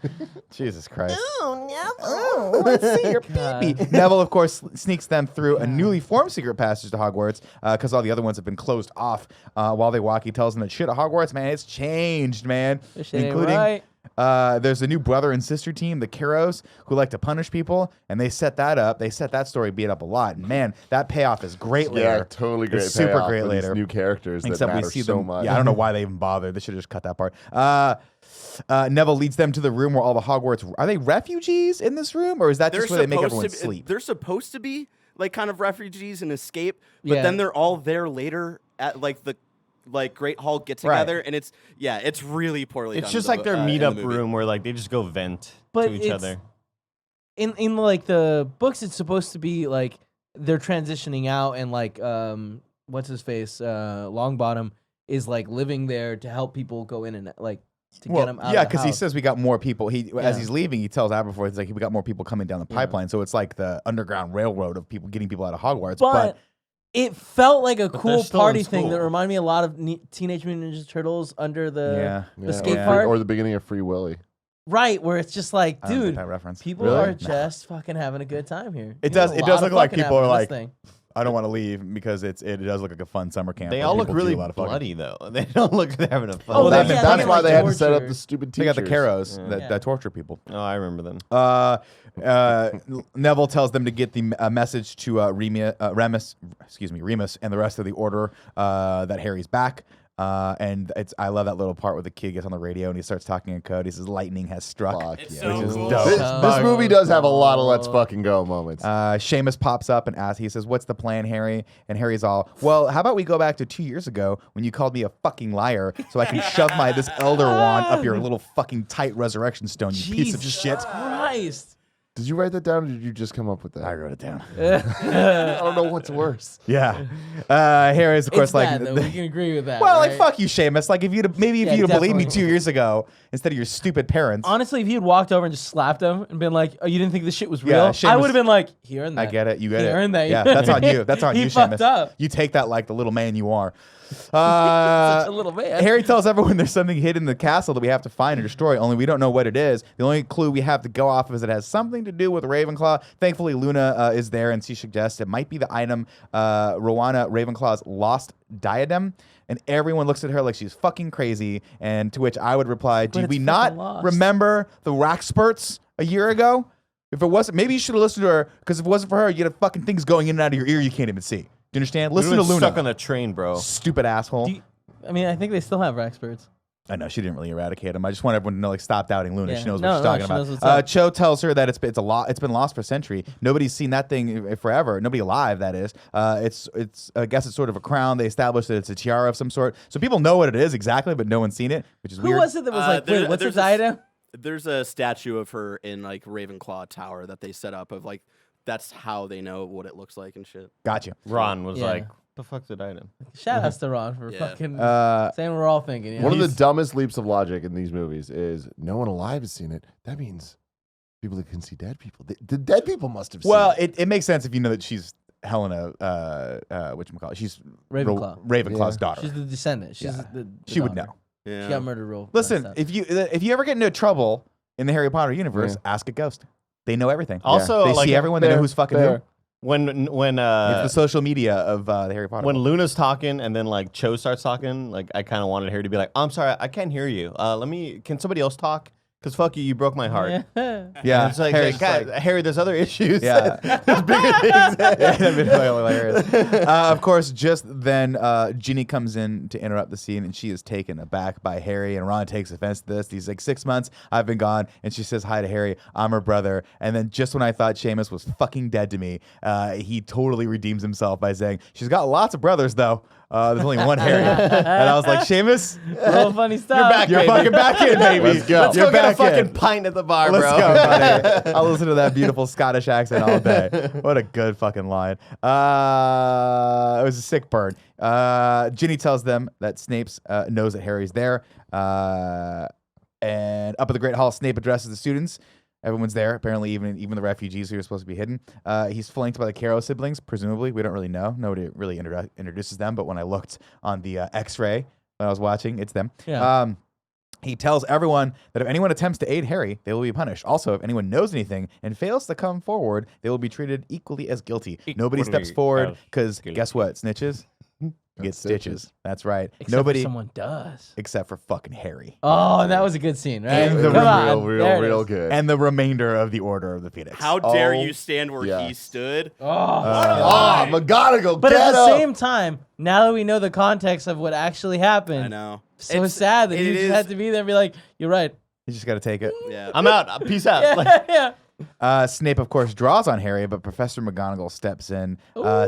Jesus Christ! Oh, let's see your baby. Neville, of course, sneaks them through a newly formed secret passage to Hogwarts because all the other ones have been closed off. While they walk, he tells them that shit at Hogwarts, man, it's changed, man. This shit ain't Including right. there's a new brother and sister team, the Caros, who like to punish people, and they set that up. They set that story beat up a lot. And man, that payoff is great later. Yeah, totally great. It's super payoff great for these later. New characters that Except we matter see so them. much. Yeah, I don't know why they even bothered. They should have just cut that part. Neville leads them to the room where all the Hogwarts are they refugees in this room, or is that just where they make everyone sleep? They're supposed to be like kind of refugees and escape, but Yeah. then they're all there later at like the Great Hall get together, and it's really poorly. It's done just in like the, their in the meetup movie. room where like they just go vent But to each it's- other. In like the books, it's supposed to be like they're transitioning out, and like what's his face, Longbottom is like living there to help people go in and like to get them out. yeah, of the because he house. says we got more people. As Yeah. he's leaving, he tells Aberforth, he's like, we got more people coming down the pipeline. So it's like the underground railroad of people getting people out of Hogwarts. But it felt like a they're cool still in party thing that school. reminded me a lot of Teenage Mutant Ninja Turtles under the Yeah. skate or, park. or the beginning of Free Willy. Right, where it's just like, I don't get dude, that reference. people Really? are just fucking having a good time here. It You know, does- a it lot does of look like fucking people are happening in like, this thing. I don't want to leave because it does look like a fun summer camp. They where all look people do really a lot of fucking- bloody though. They don't look like they're having a fun. Oh, Well, yeah, that- they that's get, why like, they had to set up torture. the stupid They teachers. got the Caros Yeah. that torture people. Oh, I remember them. Neville tells them to get the message to Remus and the rest of the Order that Harry's back. And I love that little part where the kid gets on the radio and he starts talking in code. He says, "Lightning has struck," Fuck It's yeah. so which is cool. dope. This movie does have a lot of let's fucking go moments. Seamus pops up and asks, he says, "What's the plan, Harry?" And Harry's all, "Well, how about we go back to 2 years ago when you called me a fucking liar so I can shove this elder wand up your little fucking tight resurrection stone, you piece of shit." Christ. Did you write that down, or did you just come up with that? I wrote it down. I don't know what's worse. Yeah. Harry's, of course, It's like... bad, though. We can agree with that. well, right? like, fuck you, Seamus. Like, if you'd believed me definitely. 2 years ago instead of your stupid parents. Honestly, if he had walked over and just slapped him and been like, "Oh, you didn't think this shit was real?" Yeah, I Seamus- would have been like, "Here and there." I get it. You get Here it. and there. Yeah, that's on you. That's on He you, fucked Seamus. up. You take that like the little man you are. Such a little man. Harry tells everyone there's something hidden in the castle that we have to find and destroy, only we don't know what it is. The only clue we have to go off of is it has something to do with Ravenclaw. Thankfully, Luna is there, and she suggests it might be the item Rowena Ravenclaw's lost diadem. And everyone looks at her like she's fucking crazy, and to which I would reply, did it's we fucking not lost. remember the Rackspurts a year ago? If it wasn't, maybe you should have listened to her, because if it wasn't for her, you'd have fucking things going in and out of your ear you can't even see. Do you understand? Listen to Luna. Stuck on a train, bro. Stupid asshole. I mean, I think they still have experts. I know she didn't really eradicate him. I just want everyone to know, like, stop doubting Luna. Yeah. She knows No, what she's no, talking she knows about. what's up. Cho tells her that it's been lost for a century. Nobody's seen that thing forever. Nobody alive, that is. It's I guess it's sort of a crown. They established that it's a tiara of some sort, so people know what it is exactly, but no one's seen it, which is Who weird. was it that was like, there- "Wait, what's a there's diadem?" There's a statue of her in like Ravenclaw Tower that they set up of like that's how they know what it looks like and shit. Gotcha. Ron was Yeah. like, "The fuck's the item?" Shout outs to Ron for Yeah. fucking Uh, saying what we're all thinking. You know? One of the dumbest leaps of logic in these movies is no one alive has seen it. That means people that can see dead people. The dead people must have seen Well, it. it makes sense if you know that she's Helena. Whatchamacallit? She's Ravenclaw. Ravenclaw's Yeah. daughter. She's the descendant. She's Yeah. the She would daughter. know. Yeah. She got murdered real. Listen, messed up. if you ever get into trouble in the Harry Potter universe, ask a ghost. They know everything. Also, they like, see everyone. They know who's fucking who. when It's the social media of the Harry Potter. when world. Luna's talking and then like Cho starts talking, like I kind of wanted Harry to be like, "I'm sorry, I can't hear you. Can somebody else talk? Because fuck you, you broke my heart." Yeah. yeah, And it's like, Harry's God, like- Harry, there's other issues. Yeah. There's bigger things. Yeah, that'd be really hilarious. Of course, just then Ginny comes in to interrupt the scene, and she is taken aback by Harry, and Ron takes offense to this. He's like, 6 months, I've been gone, and she says hi to Harry, I'm her brother. And then just when I thought Seamus was fucking dead to me, he totally redeems himself by saying, she's got lots of brothers, though. There's only one Harry. And I was like, Seamus, Real funny stuff. You're back, you're baby. fucking back in, baby. Let's go. Let's You're go get a back fucking in. pint at the bar, Let's bro. go, buddy. I'll listen to that beautiful Scottish accent all day. What a good fucking line. It was a sick burn. Ginny tells them that Snape's knows that Harry's there. And up at the Great Hall, Snape addresses the students. Everyone's there, apparently even the refugees who are supposed to be hidden. He's flanked by the Caro siblings, presumably. We don't really know. Nobody really introduces them, but when I looked on the X-ray when I was watching, it's them. Yeah. He tells everyone that if anyone attempts to aid Harry, they will be punished. Also, if anyone knows anything and fails to come forward, they will be treated equally as guilty. Nobody steps Equally forward as because guilty. guess what? Snitches get stitches. stitches. That's right. Except Nobody for someone does. except for fucking Harry. Oh, and that was a good scene, right? And It the was Come on, there it real is. good. And the remainder of the Order of the Phoenix. How dare Oh, you stand where he yes. stood? Oh. Oh, McGonagall, But get at the up. same time, now that we know the context of what actually happened, I know. so It's- sad that it he just is- had to be there and be like, "You're right." You just got to take it. Yeah. I'm out. Peace out. Yeah, Like, yeah. Snape, of course, draws on Harry, but Professor McGonagall steps in,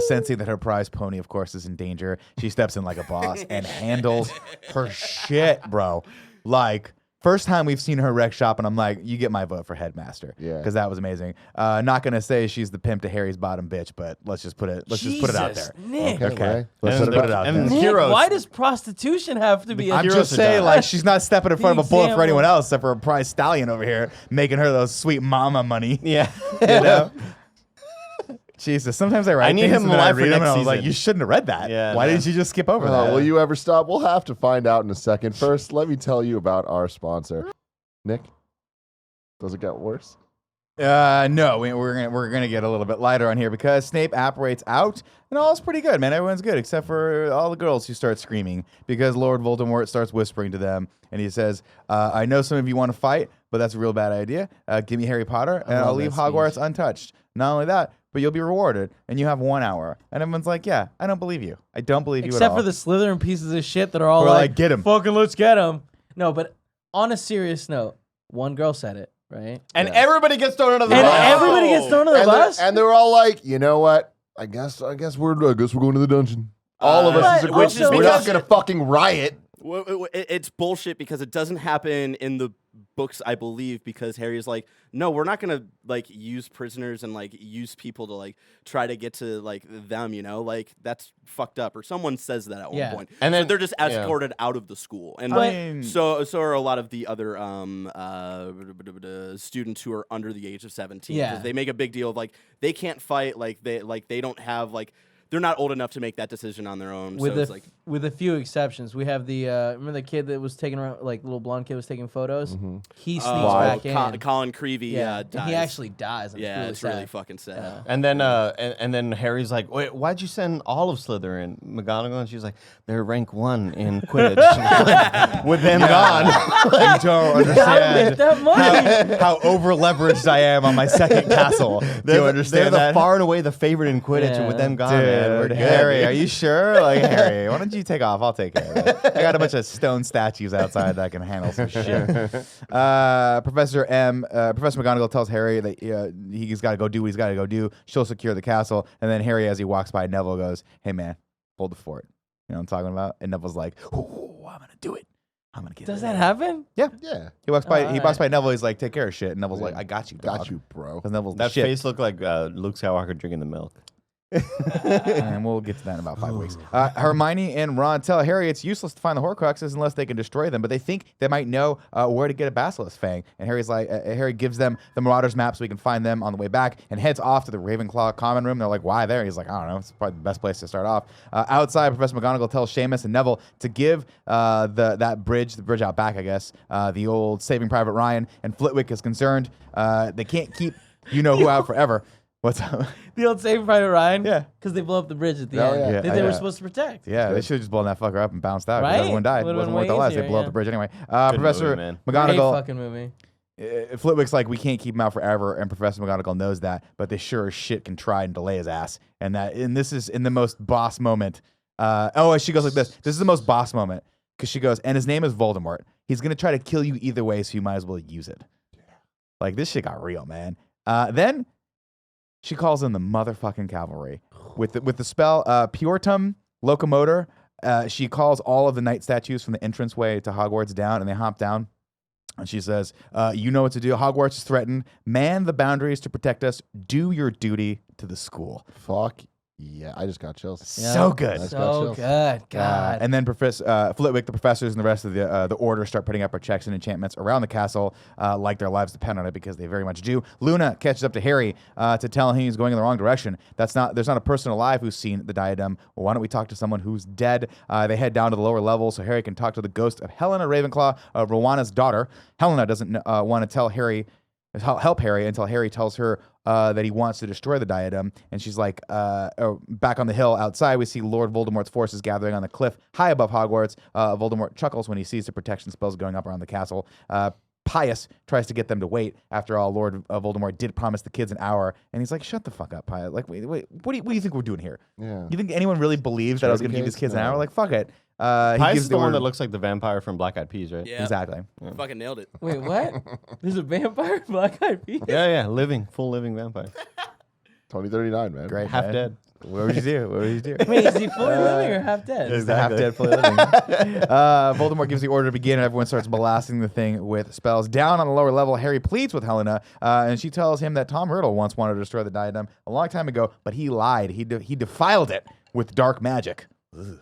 sensing that her prize pony, of course, is in danger. She steps in like a boss and handles her shit, bro. Like, first time we've seen her wreck shop, and I'm like, you get my vote for headmaster. Yeah. Because that was amazing. Not gonna say she's the pimp to Harry's bottom bitch, but let's just put it out Jesus, there. Nick. Okay. Let's And put it out and there. Nick, heroes. why does prostitution have to be a I'm heroes just to saying, die. like, she's not stepping in front of a bullet for example. anyone else except for a prize stallion over here, making her those sweet mama money. Yeah. You know? Jesus, sometimes I write I need things him and then I alive for read them next and I was like, season. you shouldn't have read that. Yeah, Why no. didn't you just skip over that? Will you ever stop? We'll have to find out in a second. First, let me tell you about our sponsor. Nick, does it get worse? No, we're gonna get a little bit lighter on here because Snape apparates out and all's pretty good, man. Everyone's good except for all the girls who start screaming because Lord Voldemort starts whispering to them and he says, "I know some of you want to fight, but that's a real bad idea. Give me Harry Potter and I'll love leave that Hogwarts speech. untouched. Not only that, but you'll be rewarded, and you have 1 hour. And everyone's like, yeah, I don't believe you. I don't believe you at Except all. for the Slytherin pieces of shit that are all We're like, like, get him. fucking let's get him. No, but on a serious note, one girl said it, right? And everybody gets thrown under the And bus. everybody gets thrown under the bus? And they were all like, you know what? I guess we're going to the dungeon. All of us Right, as a group. which is We're not because- going to fucking riot. It's bullshit because it doesn't happen in the books, I believe, because Harry's like, no, we're not gonna like use prisoners and like use people to like try to get to like them, you know, like that's fucked up. Or someone says that at one point, And so then- they're just yeah. escorted out of the school, and I mean- so are a lot of the other students who are under the age of 17. 'Cause Yeah. they make a big deal of like they can't fight, like they don't have like. They're not old enough to make that decision on their own. With so it's like with a few exceptions, we have the remember the kid that was taking around, like little blonde kid was taking photos. He sneaks back in. Colin Creevy, yeah, and dies. he actually dies. And Yeah, it's it's really sad. fucking sad. And then and then Harry's like, wait, why'd you send all of Slytherin? McGonagall, and she's like, they're rank 1 in Quidditch. With them gone. You don't Gotta understand make that money. how over leveraged I am on my second castle. Do you They're understand the that? far and away the favorite in Quidditch, and with them gone, man, we're Dude, good. Harry, are you sure? Like, Harry, why don't you take off? I'll take care of it. I got a bunch of stone statues outside that can handle some shit. Professor McGonagall tells Harry that he's got to go do what he's got to go do. She'll secure the castle. And then Harry, as he walks by, Neville goes, hey, man, hold the fort. You know what I'm talking about? And Neville's like, oh, I'm going to do it. I'm going to get it. Does that happen? Yeah. Yeah. He walks by. Oh, He walks by Neville. He's like, "Take care of shit." And Neville's like, "I got you, dog." Got you, bro. 'Cause Neville's That shit. face looked like Luke Skywalker drinking the milk. And we'll get to that in about 5 weeks. Hermione and Ron tell Harry it's useless to find the Horcruxes unless they can destroy them, but they think they might know where to get a Basilisk Fang. And Harry's like, Harry gives them the Marauders map so we can find them on the way back, and heads off to the Ravenclaw common room. They're like, "Why there?" He's like, "I don't know. It's probably the best place to start off." Outside, Professor McGonagall tells Seamus and Neville to give the bridge out back, I guess, the old Saving Private Ryan. And Flitwick is concerned. They can't keep you know who out forever. What's up? The old Saving Private Ryan? Yeah. Because they blow up the bridge at the Oh, end yeah. that they were Yeah. supposed to protect. Yeah, they should have just blown that fucker up and bounced out. 'Cause Right? Everyone died. It Would've wasn't been worth the way lives. They easier, blew up yeah. the bridge anyway. Good Professor movie, man. Great McGonagall. fucking movie. Flitwick's like, we can't keep him out forever, and Professor McGonagall knows that, but they sure as shit can try and delay his ass. And this is in the most boss moment. She goes like this. This is the most boss moment because she goes, and his name is Voldemort. He's gonna try to kill you either way, so you might as well use it. Like this shit got real, man. Then she calls in the motherfucking cavalry with the spell Purtum Locomotor. She calls all of the knight statues from the entranceway to Hogwarts down, and they hop down. And she says, you know what to do. Hogwarts is threatened. Man the boundaries to protect us. Do your duty to the school. Fuck yeah. I just got chills. So good. That's got So chills. good. God. And then Flitwick, the professors, and the rest of the order start putting up our checks and enchantments around the castle like their lives depend on it, because they very much do. Luna catches up to Harry to tell him he's going in the wrong direction. There's not a person alive who's seen the diadem. Well, why don't we talk to someone who's dead? They head down to the lower level so Harry can talk to the ghost of Helena Ravenclaw, Rowanna's daughter. Helena doesn't want to help Harry until Harry tells her that he wants to destroy the diadem. And she's like, back on the hill outside, we see Lord Voldemort's forces gathering on the cliff high above Hogwarts. Voldemort chuckles when he sees the protection spells going up around the castle. Pius tries to get them to wait. After all, Lord Voldemort did promise the kids an hour, and he's like, "Shut the fuck up, Pius! Like, wait, what do you think we're doing here? Yeah. You think anyone really believes that I was going to give these kids an hour? Like, fuck it." He Pius gives is the one order- that looks like the vampire from Black Eyed Peas, right? Yeah, exactly. fucking nailed it. Wait, what? There's a vampire Black Eyed Peas? Yeah, full living vampire. 2039, man. Great, Half man. dead. What would you do? What would you do? Wait, is he fully living or half dead? He's the half dead, fully living. Voldemort gives the order to begin, and everyone starts blasting the thing with spells. Down on the lower level, Harry pleads with Helena, and she tells him that Tom Riddle once wanted to destroy the diadem a long time ago, but he lied. He defiled it with dark magic. Ugh.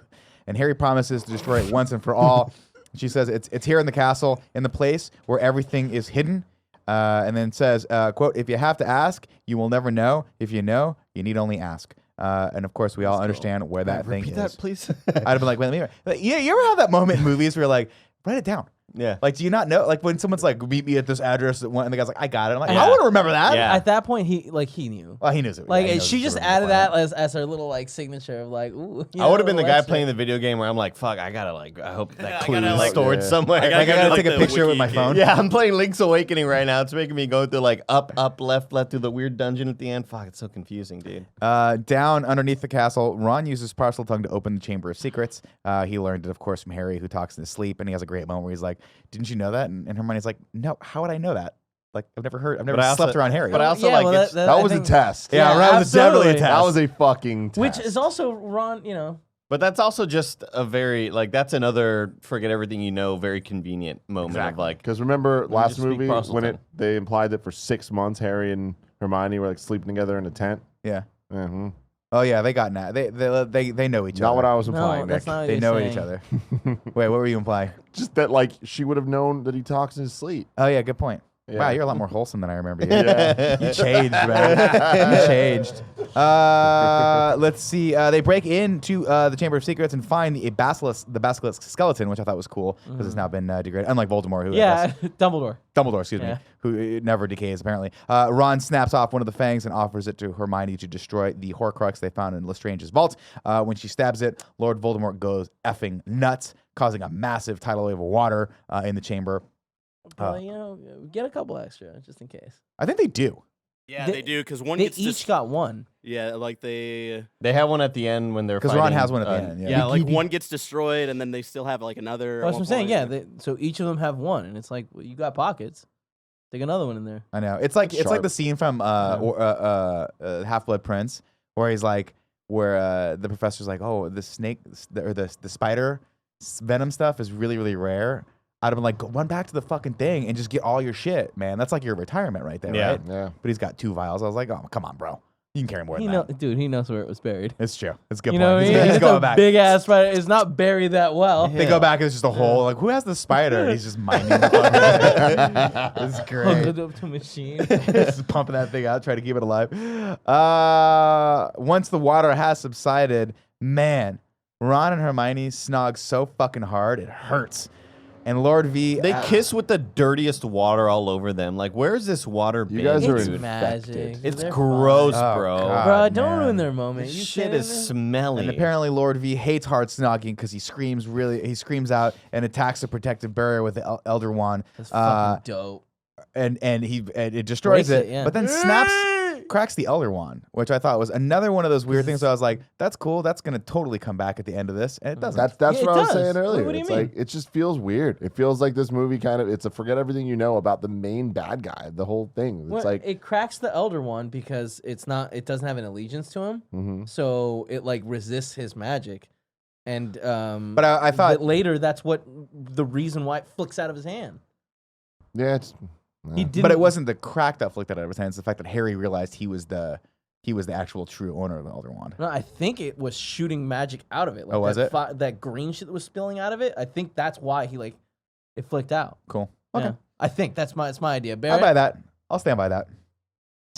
And Harry promises to destroy it once and for all. She says it's here in the castle, in the place where everything is hidden. And then says, quote, "If you have to ask, you will never know. If you know, you need only ask." And of course, we all understand where that thing Repeat is. that, please. I'd have been like, wait, let me. Yeah, you ever have that moment in movies where you're like, write it down. Yeah. Like, do you not know? Like, when someone's like, meet me at this address, and the guy's like, I got it. I'm like, Yeah. I want to remember that. Yeah. At that point, he knew. Well, he knows it. Like, yeah, he and knows she it's just sort of added plan. that as her little like signature of like, ooh. I would have been the guy let's playing do the video game where I'm like, fuck, I gotta like, I hope that I clue gotta, is like- stored Yeah. somewhere. I Like, I gotta go to, take a the picture with wiki my game. phone. Yeah, I'm playing Link's Awakening right now. It's making me go through like up, left through the weird dungeon at the end. Fuck, it's so confusing, dude. Down underneath the castle, Ron uses parcel tongue to open the Chamber of Secrets. He learned it, of course, from Harry, who talks in his sleep, and he has a great moment where he's like, "Didn't you know that?" And Hermione's like, "No, how would I know that? Like, I've never But I slept also- around Harry." But I also Yeah, like well, it's, That I was a think- test. yeah, Yeah, right. It was definitely a absolutely. test. That was a fucking test. Which is also Ron, you know. but that's also just a very like that's another forget everything you know, very convenient moment of like Because remember me last just speak movie parcel when tongue. they implied that for 6 months Harry and Hermione were like sleeping together in a tent. Yeah. Mhm. Oh yeah, they got that. They know each Not other. what I was No, implying. that's Nick. not what They you're know saying. each other. Wait, what were you implying? Just that like she would have known that he talks in his sleep. Oh yeah, good point. Yeah. Wow, you're a lot more wholesome than I remember you. Yeah. You changed, man. You changed. Let's see. They break into the Chamber of Secrets and find the basilisk skeleton, which I thought was cool because it's now been degraded. Unlike Voldemort, who I Yeah, guess- Dumbledore. Dumbledore, excuse me, Yeah. who never decays apparently. Ron snaps off one of the fangs and offers it to Hermione to destroy the Horcrux they found in Lestrange's vault. When she stabs it, Lord Voldemort goes effing nuts, causing a massive tidal wave of water in the chamber. But, you know, get a couple extra just in case. I think they do. Yeah, They- they do because one They gets each got one. yeah, like they they have one at the end when they're Because Ron fighting, has one at the end. Yeah. yeah, like one gets destroyed and then they still have like another. That's at what I'm one saying. point. Yeah, so each of them have one, and it's like well, you got pockets. Take another one in there. I know. It's like Sharp. the scene from Half-Blood Prince where he's like where the professor's like, "Oh, the snake or the spider venom stuff is really really rare." I'd have been like, "Go run back to the fucking thing and just get all your shit, man. That's like your retirement right there, Yeah. right?" Yeah. But he's got 2 vials. I was like, "Oh, come on, bro. You can carry more He than know, that." dude. He knows where it was buried. It's true. It's a good You point. know what I He's, mean? he's It's going a back. big ass spider. It's not buried that well. They go back. It's just a hole. Like, who has the spider? And he's just mining the fucking It's Hooked great. it up to a machine. Just pumping that thing out, trying to keep it alive. Once the water has subsided, man, Ron and Hermione snog so fucking hard it hurts. And Lord V, They kiss with the dirtiest water all over them. Like, where's this water You been? guys are It's infected. magic. It's They're gross, fine. bro. Oh, God. Bro, don't man. ruin their moment. This You shit kidding is me? smelly. And apparently Lord V hates hard snogging because he screams out and attacks the protective barrier with the Elder Wand. That's fucking dope. And it destroys Breaks it, it, yeah. but then cracks the Elder Wand, which I thought was another one of those weird things. So I was like, that's cool. That's gonna totally come back at the end of this, and it doesn't. That's Yeah, what it I was does. saying earlier. What do you It's mean? like it just feels weird. It feels like this movie kind of it's a forget everything you know about the main bad guy. The whole thing. It's Well, like it cracks the Elder One because it doesn't have an allegiance to him, mhm. so it like resists his magic. And But I thought but later that's what the reason why it flicks out of his hand. yeah, it's He didn't. But it wasn't the crack that flicked out of his hands. The fact that Harry realized he was the actual true owner of the Elder Wand. No, I think it was shooting magic out of it. Like Oh, was that it? that green shit that was spilling out of it. I think that's why it flicked out. Cool. Okay. Yeah. I think that's my idea. I Barrett? buy that. I'll stand by that.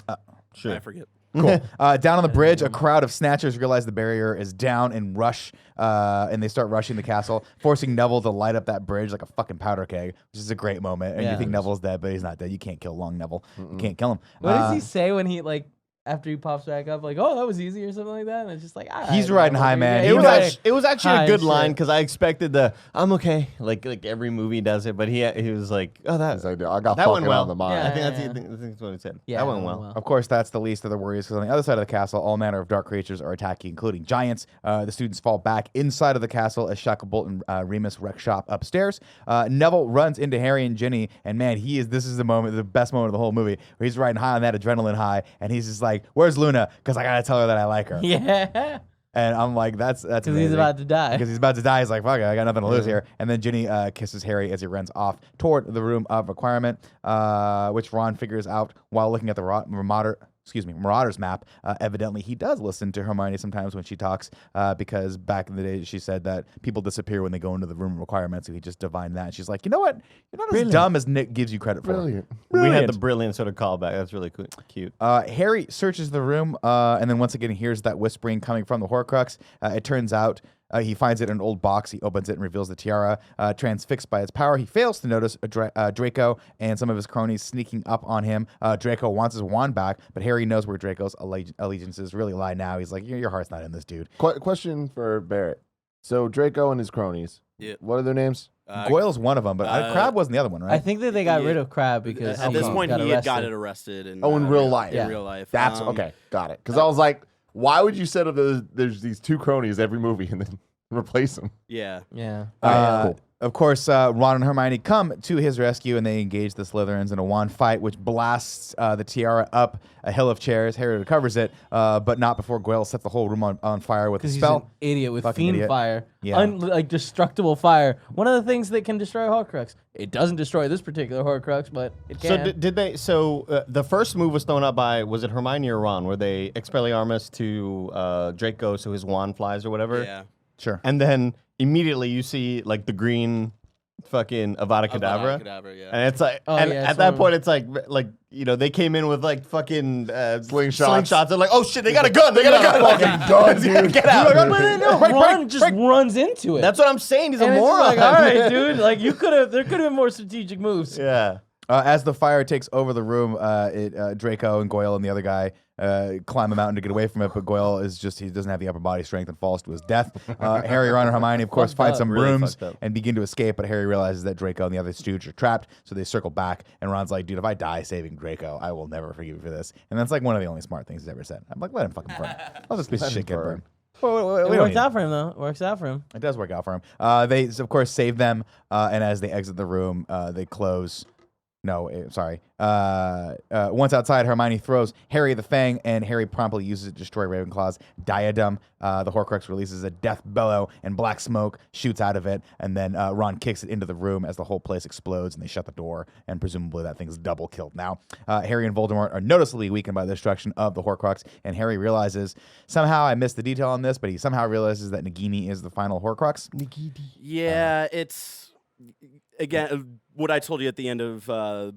I forget. Cool. Down on the bridge, a crowd of snatchers realize the barrier is down and rush, and they start rushing the castle, forcing Neville to light up that bridge like a fucking powder keg, which is a great moment. And Yeah. you think Neville's dead, but he's not dead. You can't kill Long Neville. You can't kill him. What does he say when he after he pops back up? Like, oh, that was easy or something like that. And it's just like, all right, He's riding high, whatever. man. Yeah, He he It was, was was it was actually high a good and line shit. because I expected I'm okay. Like every movie does it, but he was like, oh, It's like, I got that fucking went well. on the mind. Yeah. I think that's what he said. Yeah, that went it well. Of course, that's the least of the worries because on the other side of the castle, all manner of dark creatures are attacking, including giants. The students fall back inside of the castle as Shacklebolt and Remus wreck shop upstairs. Neville runs into Harry and Ginny, and man, this is the best moment of the whole movie, where he's riding high on that adrenaline high, and he's just like, "Where's Luna? Because I gotta tell her that I like her." Yeah, And I'm like, that's because amazing. he's about to die. Because he's about to die. He's like, fuck it, I got nothing to lose here. And then Ginny kisses Harry as he runs off toward the room of requirement, which Ron figures out while looking at the Marauder's map. Evidently, he does listen to Hermione sometimes when she talks, because back in the day, she said that people disappear when they go into the room of requirement, so he just divined that. And she's like, you know what? You're not as dumb as Nick gives you credit for. Brilliant. We had Brilliant. the brilliant sort of callback. That's really cute. Harry searches the room and then once again hears that whispering coming from the Horcrux. It turns out He finds it in an old box. He opens it and reveals the tiara. Transfixed by its power, he fails to notice Draco and some of his cronies sneaking up on him. Draco wants his wand back, but Harry knows where Draco's allegiances really lie now. He's like, your heart's not in this, dude. Question for Barrett. So Draco and his cronies. Yeah. What are their names? Goyle's one of them, but Crab wasn't the other one, right? I think that they got rid of Crab because at this point got he had arrested. gotten arrested. In real life. In real life. That's okay. Got it. Because I was like, why would you set up there's these two cronies every movie and then replace them? Yeah. Yeah. Cool. Of course, Ron and Hermione come to his rescue, and they engage the Slytherins in a wand fight, which blasts the tiara up a hill of chairs. Harry recovers it, but not before Goyle sets the whole room on fire with a Because he's spell. an idiot with Fucking fiend idiot. fire. Yeah. Like destructible fire. One of the things that can destroy a Horcrux. It doesn't destroy this particular Horcrux, but it So can. did they? So the first move was thrown out by, was it Hermione or Ron? Where they Expelliarmus to Draco, so his wand flies or whatever. Yeah. Sure. And then immediately you see like the green fucking Avada Kedavra. Yeah. And it's like, Oh, and yeah, at it's that one point, it's like they came in with like fucking Slingshots. They're like, oh shit, they got a gun. They got a gun. Fucking gun, dude. Get out. But then, no, Ron just runs into it. That's what I'm saying. He's a and it's just moron. like, all right, dude. Like there could have been more strategic moves. Yeah. As the fire takes over the room, Draco and Goyle and the other guy climb a mountain to get away from it, but Goyle he doesn't have the upper body strength and falls to his death. Harry, Ron, and Hermione, of course, find some Really brooms fucked up. and begin to escape, but Harry realizes that Draco and the other stooge are trapped, so they circle back, and Ron's like, dude, if I die saving Draco, I will never forgive you for this. And that's like one of the only smart things he's ever said. I'm like, let him fucking burn. Let this piece of shit get burned. Well, It we don't worked need out for him, though. It works out for him. It does work out for him. They, of course, save them, and as they exit the room, they close. Sorry. Once outside, Hermione throws Harry the Fang, and Harry promptly uses it to destroy Ravenclaw's diadem. The Horcrux releases a death bellow, and black smoke shoots out of it, and then Ron kicks it into the room as the whole place explodes, and they shut the door, and presumably that thing's double killed now. Harry and Voldemort are noticeably weakened by the destruction of the Horcrux, and Harry realizes, somehow I missed the detail on this, but he somehow realizes that Nagini is the final Horcrux. Yeah, it's again what I told you at the end of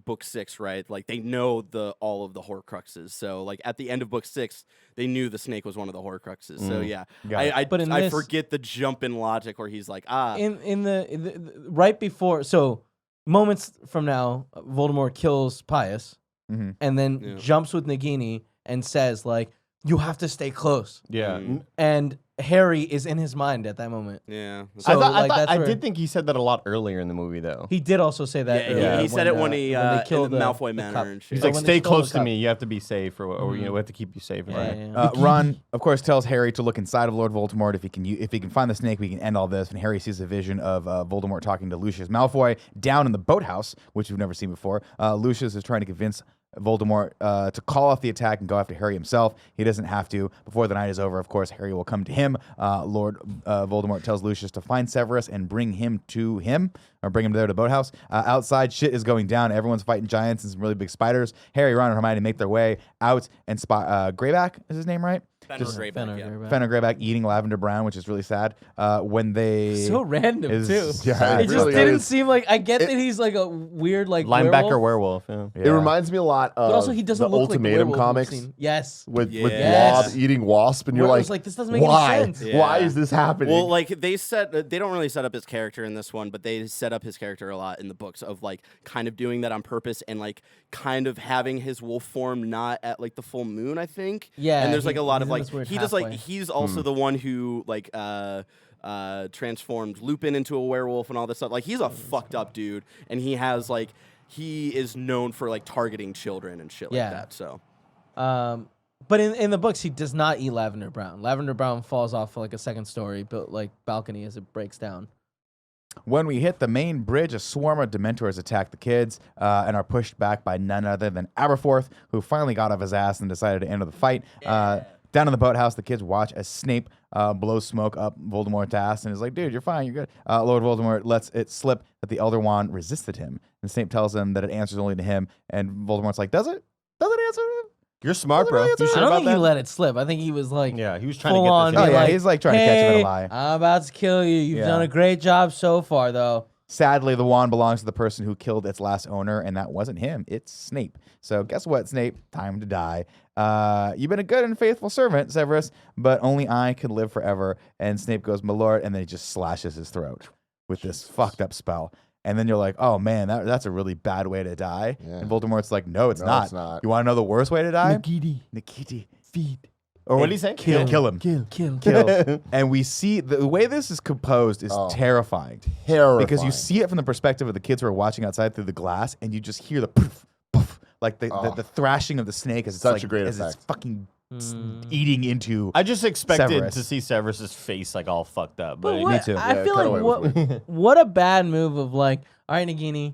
book 6, right? Like they know all of the Horcruxes. So like at the end of book 6, they knew the snake was one of the Horcruxes. So yeah, But in I this- forget the jump in logic where he's like, In the right before, so moments from now, Voldemort kills Pius, and then jumps with Nagini and says like, "You have to stay close." Yeah. And Harry is in his mind at that moment. yeah. So, like, that's I where- did think he said that a lot earlier in the movie, though. He did also say that. Yeah, earlier he said it when they in the Malfoy the Manor cup. and shit. He's Oh, like, when they stay stole the close to cup. me. You have to be safe, or we have to keep you safe. Yeah, Right? yeah, yeah. Ron, of course, tells Harry to look inside of Lord Voldemort. If he can find the snake, we can end all this. And Harry sees a vision of Voldemort talking to Lucius Malfoy down in the boathouse, which we've never seen before. Lucius is trying to convince Voldemort to call off the attack and go after Harry himself. He doesn't have to. Before the night is over, of course, Harry will come to him. Lord Voldemort tells Lucius to find Severus and bring him to him, or bring him there to the boathouse. Outside, shit is going down. Everyone's fighting giants and some really big spiders. Harry, Ron, and Hermione make their way out, and Greyback is his name, right? Fenrir Greyback, yeah. Fenrir Greyback eating lavender brown, which is really sad. When they So random is- too. Yeah, It just really didn't is. seem like I get that he's like a weird like Linebacker werewolf, werewolf. Yeah. It reminds me a lot of but also he doesn't the look Ultimatum like the werewolf we've comics seen. Yes. with Yes. Wasp eating Wasp, and you're Where it like, was like, this doesn't make any why? sense. Yeah. Why is this happening? Well, like they don't really set up his character in this one, but they set up his character a lot in the books of like kind of doing that on purpose and like kind of having his wolf form not at like the full moon, I think. Yeah, and there's like a lot he's of in like this weird he does like halfway. he's also the one who like transformed Lupin into a werewolf and all this stuff. Like he's a fucked up dude, and he is known for like targeting children and shit Yeah. like that. So But in the books, he does not eat Lavender Brown. Lavender Brown falls off like a second story, but like balcony as it breaks down. When we hit the main bridge, a swarm of Dementors attack the kids and are pushed back by none other than Aberforth, who finally got off his ass and decided to enter the fight. Down in the boathouse, the kids watch as Snape blows smoke up Voldemort's ass and is like, dude, you're fine, you're good. Lord Voldemort lets it slip that the Elder Wand resisted him. And Snape tells him that it answers only to him. And Voldemort's like, does it? Does it answer him? You're smart, bro. You I sure don't about think he that? let it slip. I think he was like, Yeah, he was trying to full get on. this. Oh, be yeah, like, he's like trying to catch him in a "Hey, lie. I'm about to kill you. You've Yeah. done a great job so far, though. Sadly, the wand belongs to the person who killed its last owner, and that wasn't him. It's Snape. So guess what, Snape? Time to die. You've been a good and faithful servant, Severus, but only I can live forever. And Snape goes, my lord, and then he just slashes his throat with this fucked up spell. And then you're like, oh man, that's a really bad way to die. Yeah. And Voldemort's like, no, it's not. You want to know the worst way to die? Nikiti. Feed. Or what did he say? Kill him. Kill. And we see the way this is composed is terrifying. Because you see it from the perspective of the kids who are watching outside through the glass, and you just hear the poof, poof, like the thrashing of the snake as Such a great as effect. it's fucking eating into. I just expected Severus. to see Severus's face like all fucked up. But But Me too. I feel cut like away what a bad move of like, all right, Nagini,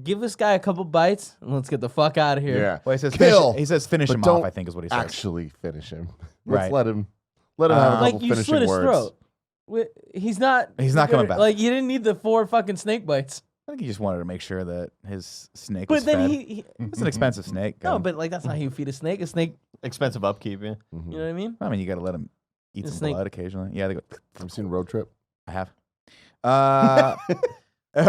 give this guy a couple bites and let's get the fuck out of here. Yeah. Well, he says Kill, Finish, he says finish but him don't off. I think is what he says. Actually finish him. Right. Let's let him have a Like couple you finishing slit his words. throat. He's not coming back. Like you didn't need the 4 fucking snake bites. I think he just wanted to make sure that his snake But was then fed. It's an expensive snake. no, but like that's not how you feed a snake. A snake, expensive upkeep. Yeah. you know what I mean? I mean, you got to let him eat The some snake- blood occasionally. Yeah, they go. Have you seen Road Trip? I have.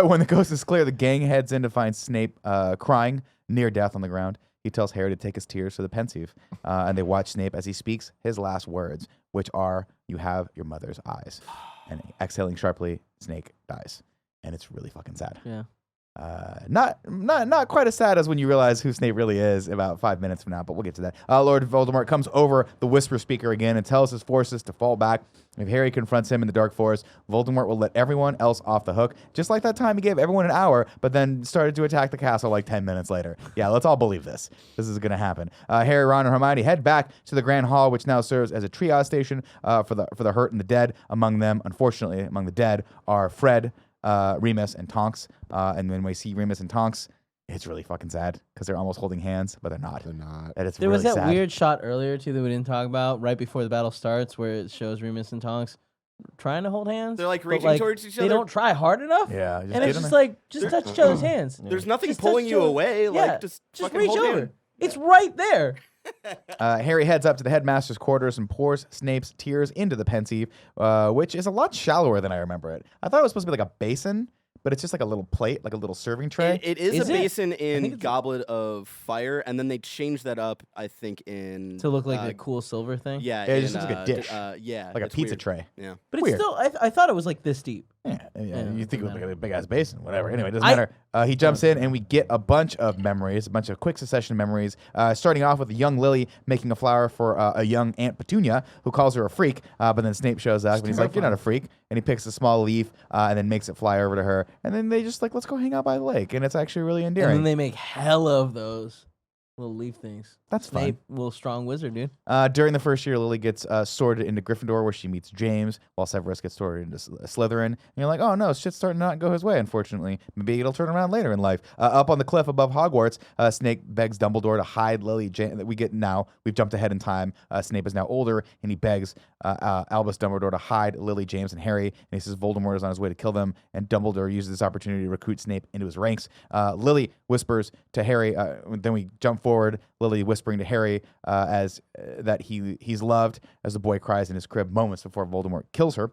When the coast is clear, the gang heads in to find Snape crying near death on the ground. He tells Harry to take his tears to the pensieve, and they watch Snape as he speaks his last words, which are, "You have your mother's eyes." And exhaling sharply, Snape dies, and it's really fucking sad. Yeah. Not quite as sad as when you realize who Snape really is about 5 minutes from now, but we'll get to that. Lord Voldemort comes over the Whisper Speaker again and tells his forces to fall back. If Harry confronts him in the Dark Forest, Voldemort will let everyone else off the hook, just like that time he gave everyone an hour, but then started to attack the castle like 10 minutes later. Yeah, let's all believe this. This is going to happen. Harry, Ron, and Hermione head back to the Grand Hall, which now serves as a triage station for the hurt and the dead. Among them, unfortunately, among the dead are Fred, Remus, and Tonks. And when we see Remus and Tonks, it's really fucking sad because they're almost holding hands, but they're not. They're not. And it's There really was that sad. weird shot earlier too that we didn't talk about right before the battle starts, where it shows Remus and Tonks trying to hold hands. They're like but, reaching towards each They other. don't try hard enough. Yeah, And it's just like just touch each other's hands. There's nothing Just pulling touch you each other. away. Yeah, Like just fucking reach hold over. hand. It's right there. Harry heads up to the headmaster's quarters and pours Snape's tears into the pensieve, which is a lot shallower than I remember it. I thought it was supposed to be like a basin, but it's just like a little plate, like a little serving tray. It is Is a it? basin think in it's- Goblet of Fire, and then they changed that up, I think, in To look like a cool silver thing. yeah, Yeah, it just in, looks like a dish. Yeah, like a it's pizza weird. tray. Yeah. But Weird. it's still I thought it was like this deep. Yeah, Yeah, you it think it doesn't was like matter. a big ass basin, whatever. Anyway, it doesn't I- matter. He jumps in and we get a bunch of memories, a bunch of quick succession memories. Starting off with a young Lily making a flower for a young Aunt Petunia, who calls her a freak. But then Snape shows up and he's like, "You're not a freak." And he picks a small leaf and then makes it fly over to her. And then they just like, let's go hang out by the lake. And it's actually really And endearing. then they make hella of those little leaf things. That's fine. Snape, little strong wizard, dude. During the first year, Lily gets sorted into Gryffindor, where she meets James, while Severus gets sorted into Slytherin. And you're like, oh no, shit's starting to not go his way, unfortunately. Maybe it'll turn around later in life. Up on the cliff above Hogwarts, Snape begs Dumbledore to hide Lily. We've jumped ahead in time. Snape is now older, and he begs Albus Dumbledore to hide Lily, James, and Harry. And he says Voldemort is on his way to kill them, and Dumbledore uses this opportunity to recruit Snape into his ranks. Lily whispers to Harry, then we jump forward, Lily whispering to Harry that he's loved, as the boy cries in his crib moments before Voldemort kills her.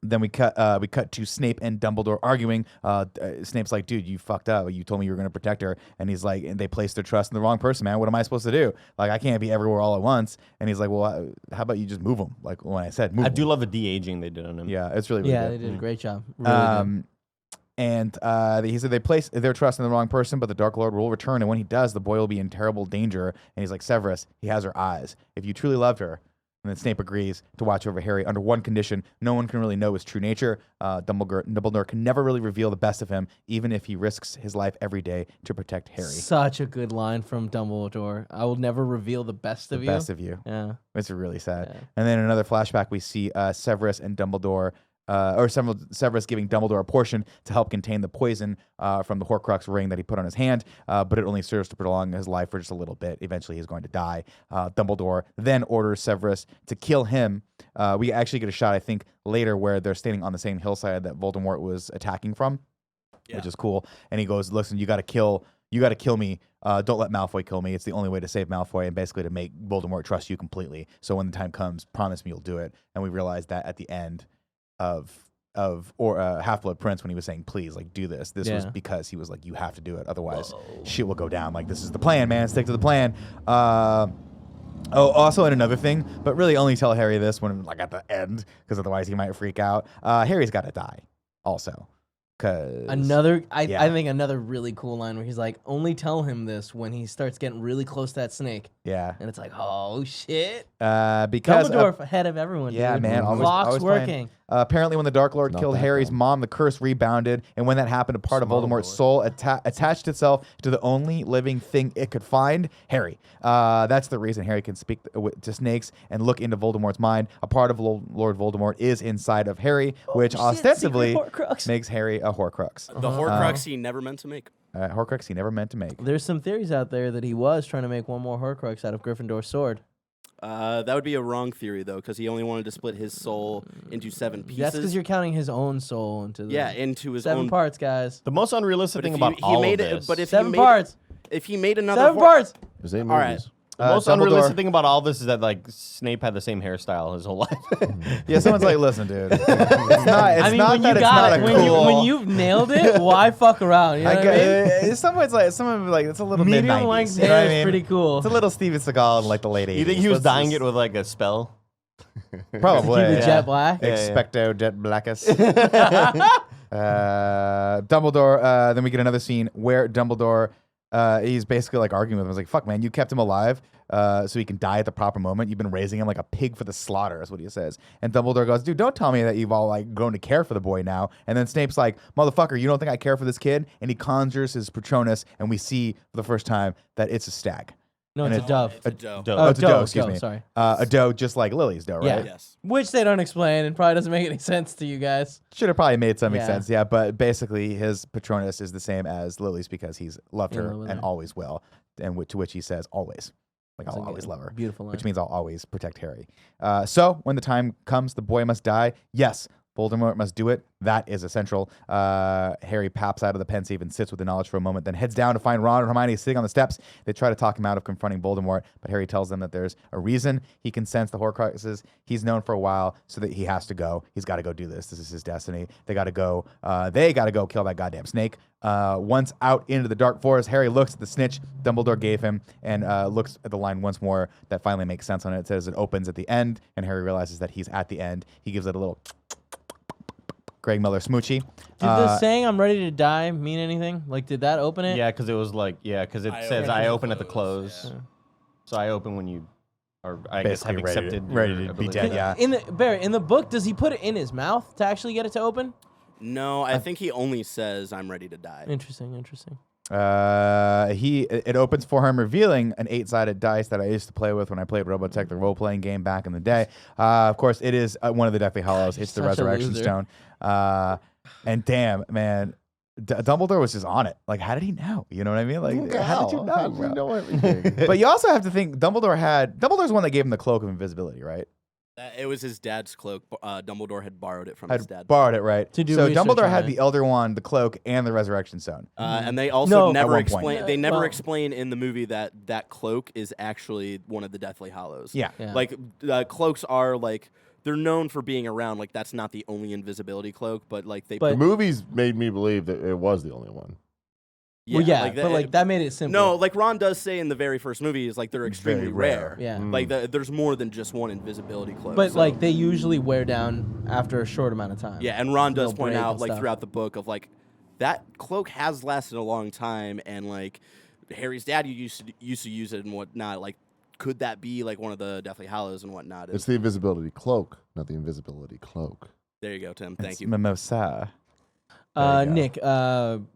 Then we cut to Snape and Dumbledore arguing. Snape's like, dude, you fucked up. You told me you were going to protect her. And he's like, and they placed their trust in the wrong person, man. What am I supposed to do? Like, I can't be everywhere all at once. And he's like, well, how about you just move him? Like when I said move I him. do love the de-aging they did on him. Yeah, it's really, really Yeah, good. they did a great job. Really good. And he said they placed their trust in the wrong person, but the Dark Lord will return. And when he does, the boy will be in terrible danger. And he's like, Severus, he has her eyes. If you truly loved her. And then Snape agrees to watch over Harry under one condition. No one can really know his true nature. Dumbledore can never really reveal the best of him, even if he risks his life every day to protect Harry. Such a good line from Dumbledore. I will never reveal the best of The you. best of you. Yeah. It's really sad. Yeah. And then in another flashback, we see Severus and Dumbledore, Severus giving Dumbledore a portion to help contain the poison from the Horcrux ring that he put on his hand, but it only serves to prolong his life for just a little bit. Eventually, he's going to die. Dumbledore then orders Severus to kill him. We actually get a shot, I think, later where they're standing on the same hillside that Voldemort was attacking from, which is cool. And he goes, listen, you got to kill me. Don't let Malfoy kill me. It's the only way to save Malfoy and basically to make Voldemort trust you completely. So when the time comes, promise me you'll do it. And we realize that at the end of Half-Blood Prince when he was saying, please, like, do this. This was because he was like, you have to do it. Otherwise, shit will go down. Like, this is the plan, man. Stick to the plan. Also, and another thing, but really only tell Harry this when, like, at the end, because otherwise he might freak out. Harry's got to die also. I think another really cool line where he's like, only tell him this when he starts getting really close to that snake. Yeah. And it's like, oh, shit. Because Dumbledore ahead of everyone, yeah, dude. man. Clock's working. Apparently, when the Dark Lord killed Harry's bad. mom, the curse rebounded, and when that happened, a part of Voldemort's soul attached itself to the only living thing it could find, Harry. That's the reason Harry can speak to snakes and look into Voldemort's mind. A part of Lord Voldemort is inside of Harry, which ostensibly makes Harry a Horcrux. The Horcrux he never meant to make. Horcrux he never meant to make. There's some theories out there that he was trying to make one more Horcrux out of Gryffindor's sword. That would be a wrong theory, though, because he only wanted to split his soul into 7 pieces. That's because you're counting his own soul into the into his 7 own parts, guys. The most unrealistic But thing if about he all made of it, this, but if 7 he made parts. if he made another 7 parts. There's 8 All right. movies. the most Dumbledore- unrealistic thing about all this is that like Snape had the same hairstyle his whole life. Yeah, someone's like, listen, dude. It's not, it's I mean, not when that you it's got not it, a when, cool... when you've nailed it, why fuck around? You know what I mean? Someone's like, it's a little Medium mid-90s. length you know hair what I is mean? pretty cool. It's a little Steven Seagal in like the late 80s. You think he was Let's dyeing just- it with like a spell? Probably. Keep it jet black. Yeah. Expecto Jet Blackus. Dumbledore, then we get another scene where Dumbledore, he's basically like arguing with him. He's like, fuck, man, you kept him alive so he can die at the proper moment. You've been raising him like a pig for the slaughter, is what he says. And Dumbledore goes, dude, don't tell me that you've all like grown to care for the boy now. And then Snape's like, motherfucker, you don't think I care for this kid? And he conjures his Patronus, and we see for the first time that it's a stag. No, And it's a dove. It's a doe. Oh, it's a doe, excuse doe, me. sorry. A doe just like Lily's doe, right? Yeah. Yes. Which they don't explain and probably doesn't make any sense to you guys. Should have probably made some Yeah. sense, yeah. But basically, his Patronus is the same as Lily's because he's loved In her love with and her. always will. And to which he says, always. Like, That's I'll a always good- love her. Beautiful line. Which means I'll always protect Harry. So, when the time comes, the boy must die. Yes, Voldemort must do it. That is essential. Harry pops out of the pensieve and sits with the knowledge for a moment, then heads down to find Ron and Hermione sitting on the steps. They try to talk him out of confronting Voldemort, but Harry tells them that there's a reason he can sense the Horcruxes. He's known for a while, so that he has to go. He's got to go do this. This is his destiny. They got to go. They got to go kill that goddamn snake. Once out into the dark forest, Harry looks at the snitch Dumbledore gave him and looks at the line once more. That finally makes sense on it. It says it opens at the end, and Harry realizes that he's at the end. He gives it a little Greg Miller smoochie. Did the saying "I'm ready to die" mean anything? Like, did that open it? Yeah, because it was like because it says I open at the close. Yeah. So I open when you, or I guess have Basically accepted ready your to be ability. dead, yeah. In the Barry, in the book, does he put it in his mouth to actually get it to open? No, I think he only says, "I'm ready to die." Interesting. Interesting. It opens for him, revealing an 8-sided dice that I used to play with when I played Robotech, the role-playing game back in the day. Of course, it is one of the Deathly Hallows. It's the such a Resurrection loser. Stone. And damn, man, Dumbledore was just on it. Like, how did he know? You know what I mean? Like, how did you know? How did bro? you know everything? But you also have to think Dumbledore's the one that gave him the cloak of invisibility, right? It was his dad's cloak. Dumbledore had borrowed it from his Had dad. borrowed it, right? To do so research Dumbledore on had it. the Elder Wand, the cloak, and the Resurrection Stone. And they also No. never At one point. explain. They never Well- explain in the movie that that cloak is actually one of the Deathly Hallows. Yeah. Yeah. Like cloaks are like they're known for being around. Like that's not the only invisibility cloak, but like they. But- The movies made me believe that it was the only one. Well, yeah, like but like that made it simple. No, like Ron does say in the very first movie, is like they're extremely Very rare. rare. Yeah. Like there's more than just one invisibility cloak. But so- like they usually wear down after a short amount of time. yeah, and Ron does They'll point break out and like stuff. throughout the book of like that cloak has lasted a long time, and like Harry's dad used to use it and whatnot. Like, could that be like one of the Deathly Hallows and whatnot? It's the invisibility cloak, not the invisibility cloak. There you go, Tim. Thank It's you. Mimosa. There you go. Nick,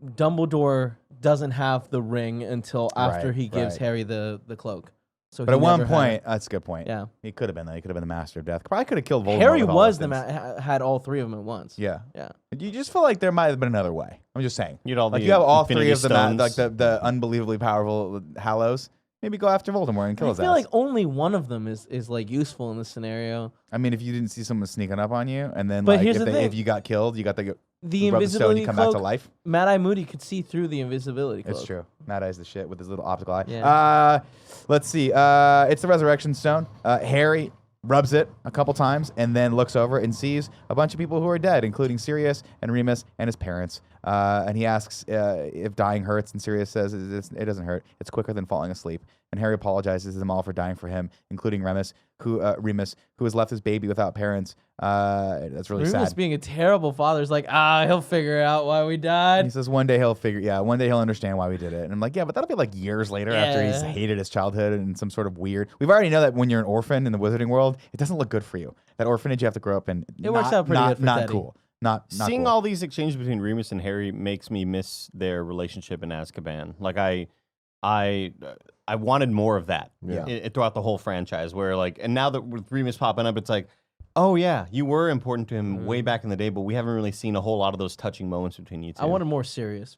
Dumbledore doesn't have the ring until after Right, he gives right. Harry the cloak. So But he at one never had point, it. that's a good point. Yeah. He could have been though. He could have been the Master of Death. Probably could have killed Voldemort. Harry with all was those the things. had all 3 of them at once. Yeah. Yeah. You just feel like there might have been another way. I'm just saying. You'd all Like the you have all Infinity 3 of them, Stones. like the unbelievably powerful Hallows. Maybe go after Voldemort and kill I his feel ass. like only one of them is like useful in this scenario. I mean, if you didn't see someone sneaking up on you, and then But like here's if, the thing. if you got killed, you got the The rub the stone, invisibility you come cloak. back to life. Mad Eye Moody could see through the invisibility cloak. It's true. Mad Eye's the shit with his little optical eye. Yeah. Let's see. It's the Resurrection Stone. Harry rubs it a couple times, and then looks over and sees a bunch of people who are dead, including Sirius and Remus and his parents. And he asks if dying hurts, and Sirius says it doesn't hurt. It's quicker than falling asleep. And Harry apologizes to them all for dying for him, including Remus, who has left his baby without parents. That's really Remus sad. being a terrible father is like, he'll figure out why we died. He says one day he'll understand why we did it. And I'm like, yeah, but that'll be like years later after he's hated his childhood and some sort of weird. We've already know that when you're an orphan in the wizarding world, it doesn't look good for you. That orphanage you have to grow up in. It works out pretty good for Not Teddy. cool. Not Seeing cool. all these exchanges between Remus and Harry makes me miss their relationship in Azkaban. Like I wanted more of that throughout the whole franchise. Where like, and now that with Remus popping up, it's like, oh yeah, you were important to him way back in the day, but we haven't really seen a whole lot of those touching moments between you two. I wanted more serious.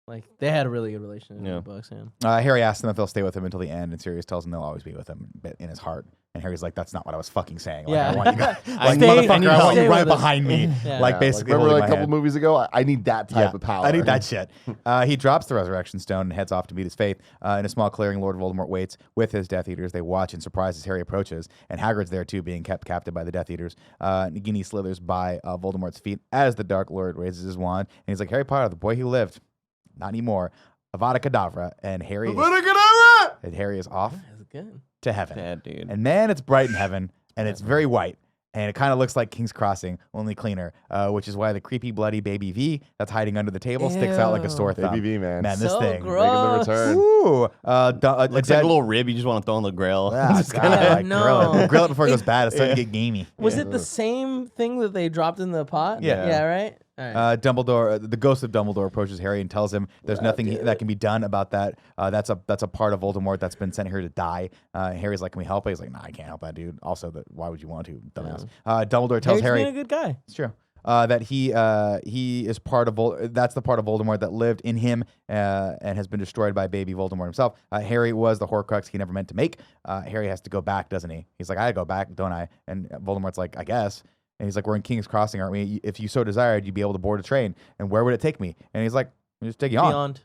Like, they had a really good relationship in the books, Harry asks them if they'll stay with him until the end, and Sirius tells him they'll always be with him in his heart. And Harry's like, that's not what I was fucking saying. Like, I want you guys, like, motherfucker, I want you right behind me. Like, basically, remember holding like a my couple hand. movies ago? I need that type of power. I need that shit. He drops the resurrection stone and heads off to meet his fate. In a small clearing, Lord Voldemort waits with his Death Eaters. They watch and surprise as Harry approaches, and Hagrid's there too, being kept captive by the Death Eaters. Nagini slithers by Voldemort's feet as the Dark Lord raises his wand, and he's like, Harry Potter, the boy who lived. Not anymore. Avada Kedavra, and Harry is off That's good. to heaven. Yeah, dude. And man, it's bright in heaven, and it's very white. And it kind of looks like King's Crossing, only cleaner, which is why the creepy, bloody Baby V that's hiding under the table sticks out like a sore thumb. Baby V, man. Man, this So thing. gross. Making the return. Ooh. Looks like a little rib you just want to throw on the grill. Grill it before it goes bad. It's starting to get gamey. Was it the same thing that they dropped in the pot? Yeah. Yeah, right? All right. Dumbledore, the ghost of Dumbledore approaches Harry and tells him there's nothing that can be done about that. That's a part of Voldemort that's been sent here to die. Harry's like, can we help it? He's like, nah, I can't help that, dude. Also, why would you want to, dumbass? Dumbledore tells Harry, being a good guy. it's true, that he is part of that's the part of Voldemort that lived in him and has been destroyed by baby Voldemort himself. Harry was the Horcrux he never meant to make. Harry has to go back, doesn't he? He's like, I gotta go back, don't I? And Voldemort's like, I guess. And he's like, we're in King's Crossing, aren't we? If you so desired, you'd be able to board a train. And where would it take me? And he's like, just take you on. Beyond.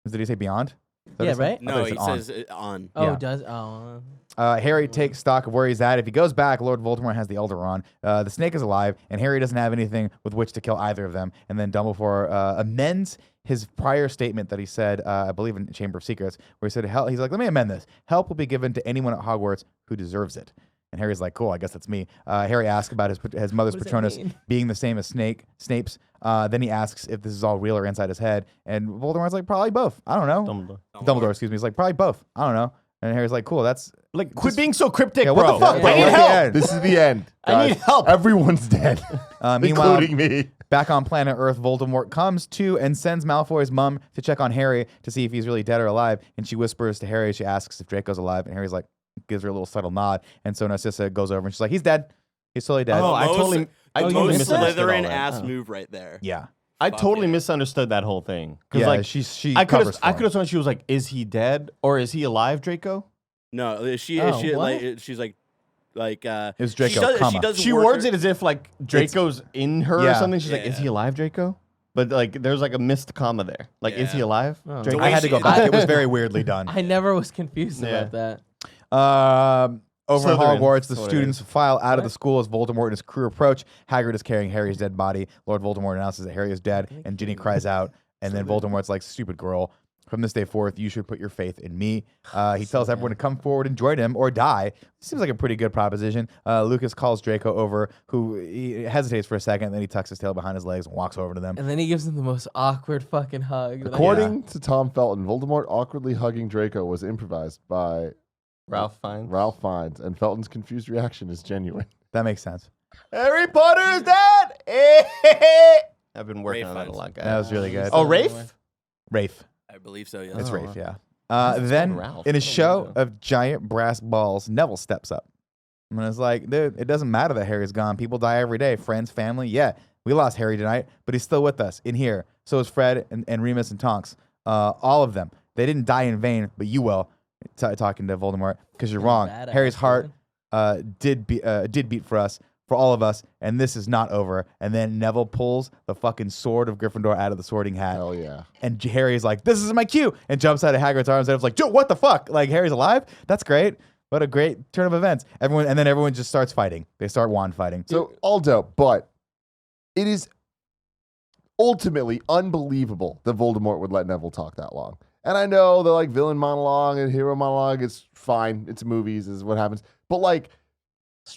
Did he say beyond? Is that what Yeah, he said? right? I No, thought he said on. says it on. Oh, Yeah. does? Oh. Harry takes stock of where he's at. If he goes back, Lord Voldemort has the Elder on. The snake is alive, and Harry doesn't have anything with which to kill either of them. And then Dumbledore amends his prior statement that he said, I believe in Chamber of Secrets, where he said, he's like, let me amend this. Help will be given to anyone at Hogwarts who deserves it. And Harry's like, cool, I guess that's me. Harry asks about his mother's What does that Patronus mean? being the same as Snape's. Then he asks if this is all real or inside his head. And Voldemort's like, probably both. I don't know. Dumbledore, excuse me. He's like, probably both. I don't know. And Harry's like, cool, that's... Like, quit being so cryptic, Yeah, bro. what the fuck, bro? I need We're at the help. end. This is the end. I need guys. help. Everyone's dead, Meanwhile, including me. back on planet Earth, Voldemort comes to and sends Malfoy's mom to check on Harry to see if he's really dead or alive. And she whispers to Harry, she asks if Draco's alive. And Harry's like, gives her a little subtle nod. And so Narcissa goes over and she's like, he's dead. He's totally dead. Oh, I totally Most misunderstood all Slytherin that. ass move right there. Yeah. I Fuck totally yeah. misunderstood that whole thing. Yeah, Like, she I could covers have for him. sworn she was like, is he dead or is he alive, Draco? No, she Oh, like what? she's like It's she Draco, does, comma. she does She work words her- it as if like Draco's in her or Yeah. something. She's like, is Yeah. he alive, Draco? But like, there's like a missed comma there. Like, is he Yeah. alive? Oh. Draco? The I way had to go she- back. It was very weirdly done. I never was confused Yeah. about that. Over in Slytherin, Hogwarts, the that's what it students file out of the school as Voldemort and his crew approach. Hagrid is carrying Harry's dead body. Lord Voldemort announces that Harry is dead, and Ginny cries out. And then Voldemort's like, stupid girl. From this day forth, you should put your faith in me. He tells everyone to come forward and join him or die. Seems like a pretty good proposition. Lucas calls Draco over, who he hesitates for a second, then he tucks his tail behind his legs and walks over to them. And then he gives him the most awkward fucking hug. that I- According to Tom Felton, Voldemort awkwardly hugging Draco was improvised by Ralph Fiennes. Ralph Fiennes, and Felton's confused reaction is genuine. That makes sense. Harry Potter is dead. I've been working on that a lot, guys. That was really good. Oh, Rafe? Rafe. I believe so. Yeah. It's Oh. Rafe, yeah. Then, Ralph. in a I don't show know. of giant brass balls, Neville steps up. And it's like, dude, it doesn't matter that Harry's gone. People die every day. Friends, family. Yeah, we lost Harry tonight, but he's still with us in here. So is Fred and Remus and Tonks. All of them. They didn't die in vain, but you will. Talking to Voldemort, because you're wrong. Badass, Harry's heart dude. did beat for us, for all of us, and this is not over. And then Neville pulls the fucking sword of Gryffindor out of the sorting hat. Hell yeah. And Harry's like, this is my cue, and jumps out of Hagrid's arms. And I was like, dude, what the fuck? Like, Harry's alive? That's great. What a great turn of events. Everyone just starts fighting. They start wand fighting. So all dope, but it is ultimately unbelievable that Voldemort would let Neville talk that long. And I know the like villain monologue and hero monologue is fine. It's movies, is what happens. But like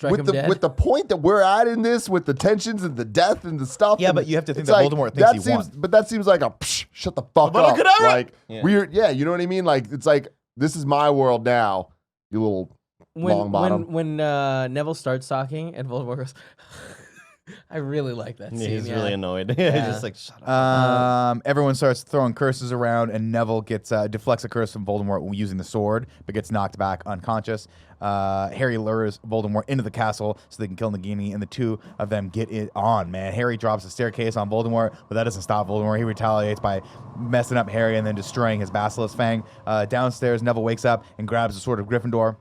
with the point that we're at in this, with the tensions and the death and the stuff. Yeah, and but you have to think it's that like, Voldemort thinks he won. But that seems like a shut the fuck up. Like weird. Yeah, you know what I mean? Like it's like this is my world now. You little long bottom. When Neville starts talking and Voldemort goes, I really like that scene. He's really annoyed. He's just like, shut up. Everyone starts throwing curses around, and Neville deflects a curse from Voldemort using the sword, but gets knocked back unconscious. Harry lures Voldemort into the castle so they can kill Nagini, and the two of them get it on, man. Harry drops a staircase on Voldemort, but that doesn't stop Voldemort. He retaliates by messing up Harry and then destroying his Basilisk Fang. Downstairs, Neville wakes up and grabs the sword of Gryffindor,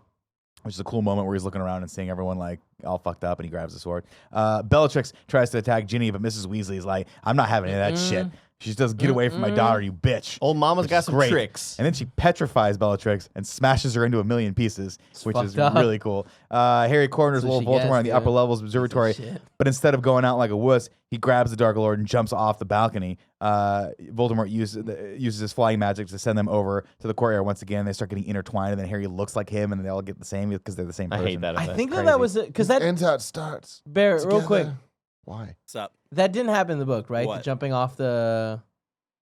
which is a cool moment where he's looking around and seeing everyone like all fucked up, and he grabs the sword. Bellatrix tries to attack Ginny, but Mrs. Weasley's like, I'm not having any of that shit. She just does, get away from my daughter, you bitch. Old mama's got some tricks. And then she petrifies Bellatrix and smashes her into a million pieces, which is really cool. Harry corners little Voldemort on the upper levels of observatory, but instead of going out like a wuss, he grabs the Dark Lord and jumps off the balcony. Voldemort uses his flying magic to send them over to the courtyard once again. They start getting intertwined, and then Harry looks like him, and they all get the same because they're the same person. I hate that. I think that was because that ends how it starts. Bear, real quick. Why? What's up? That didn't happen in the book, right? What? The jumping off the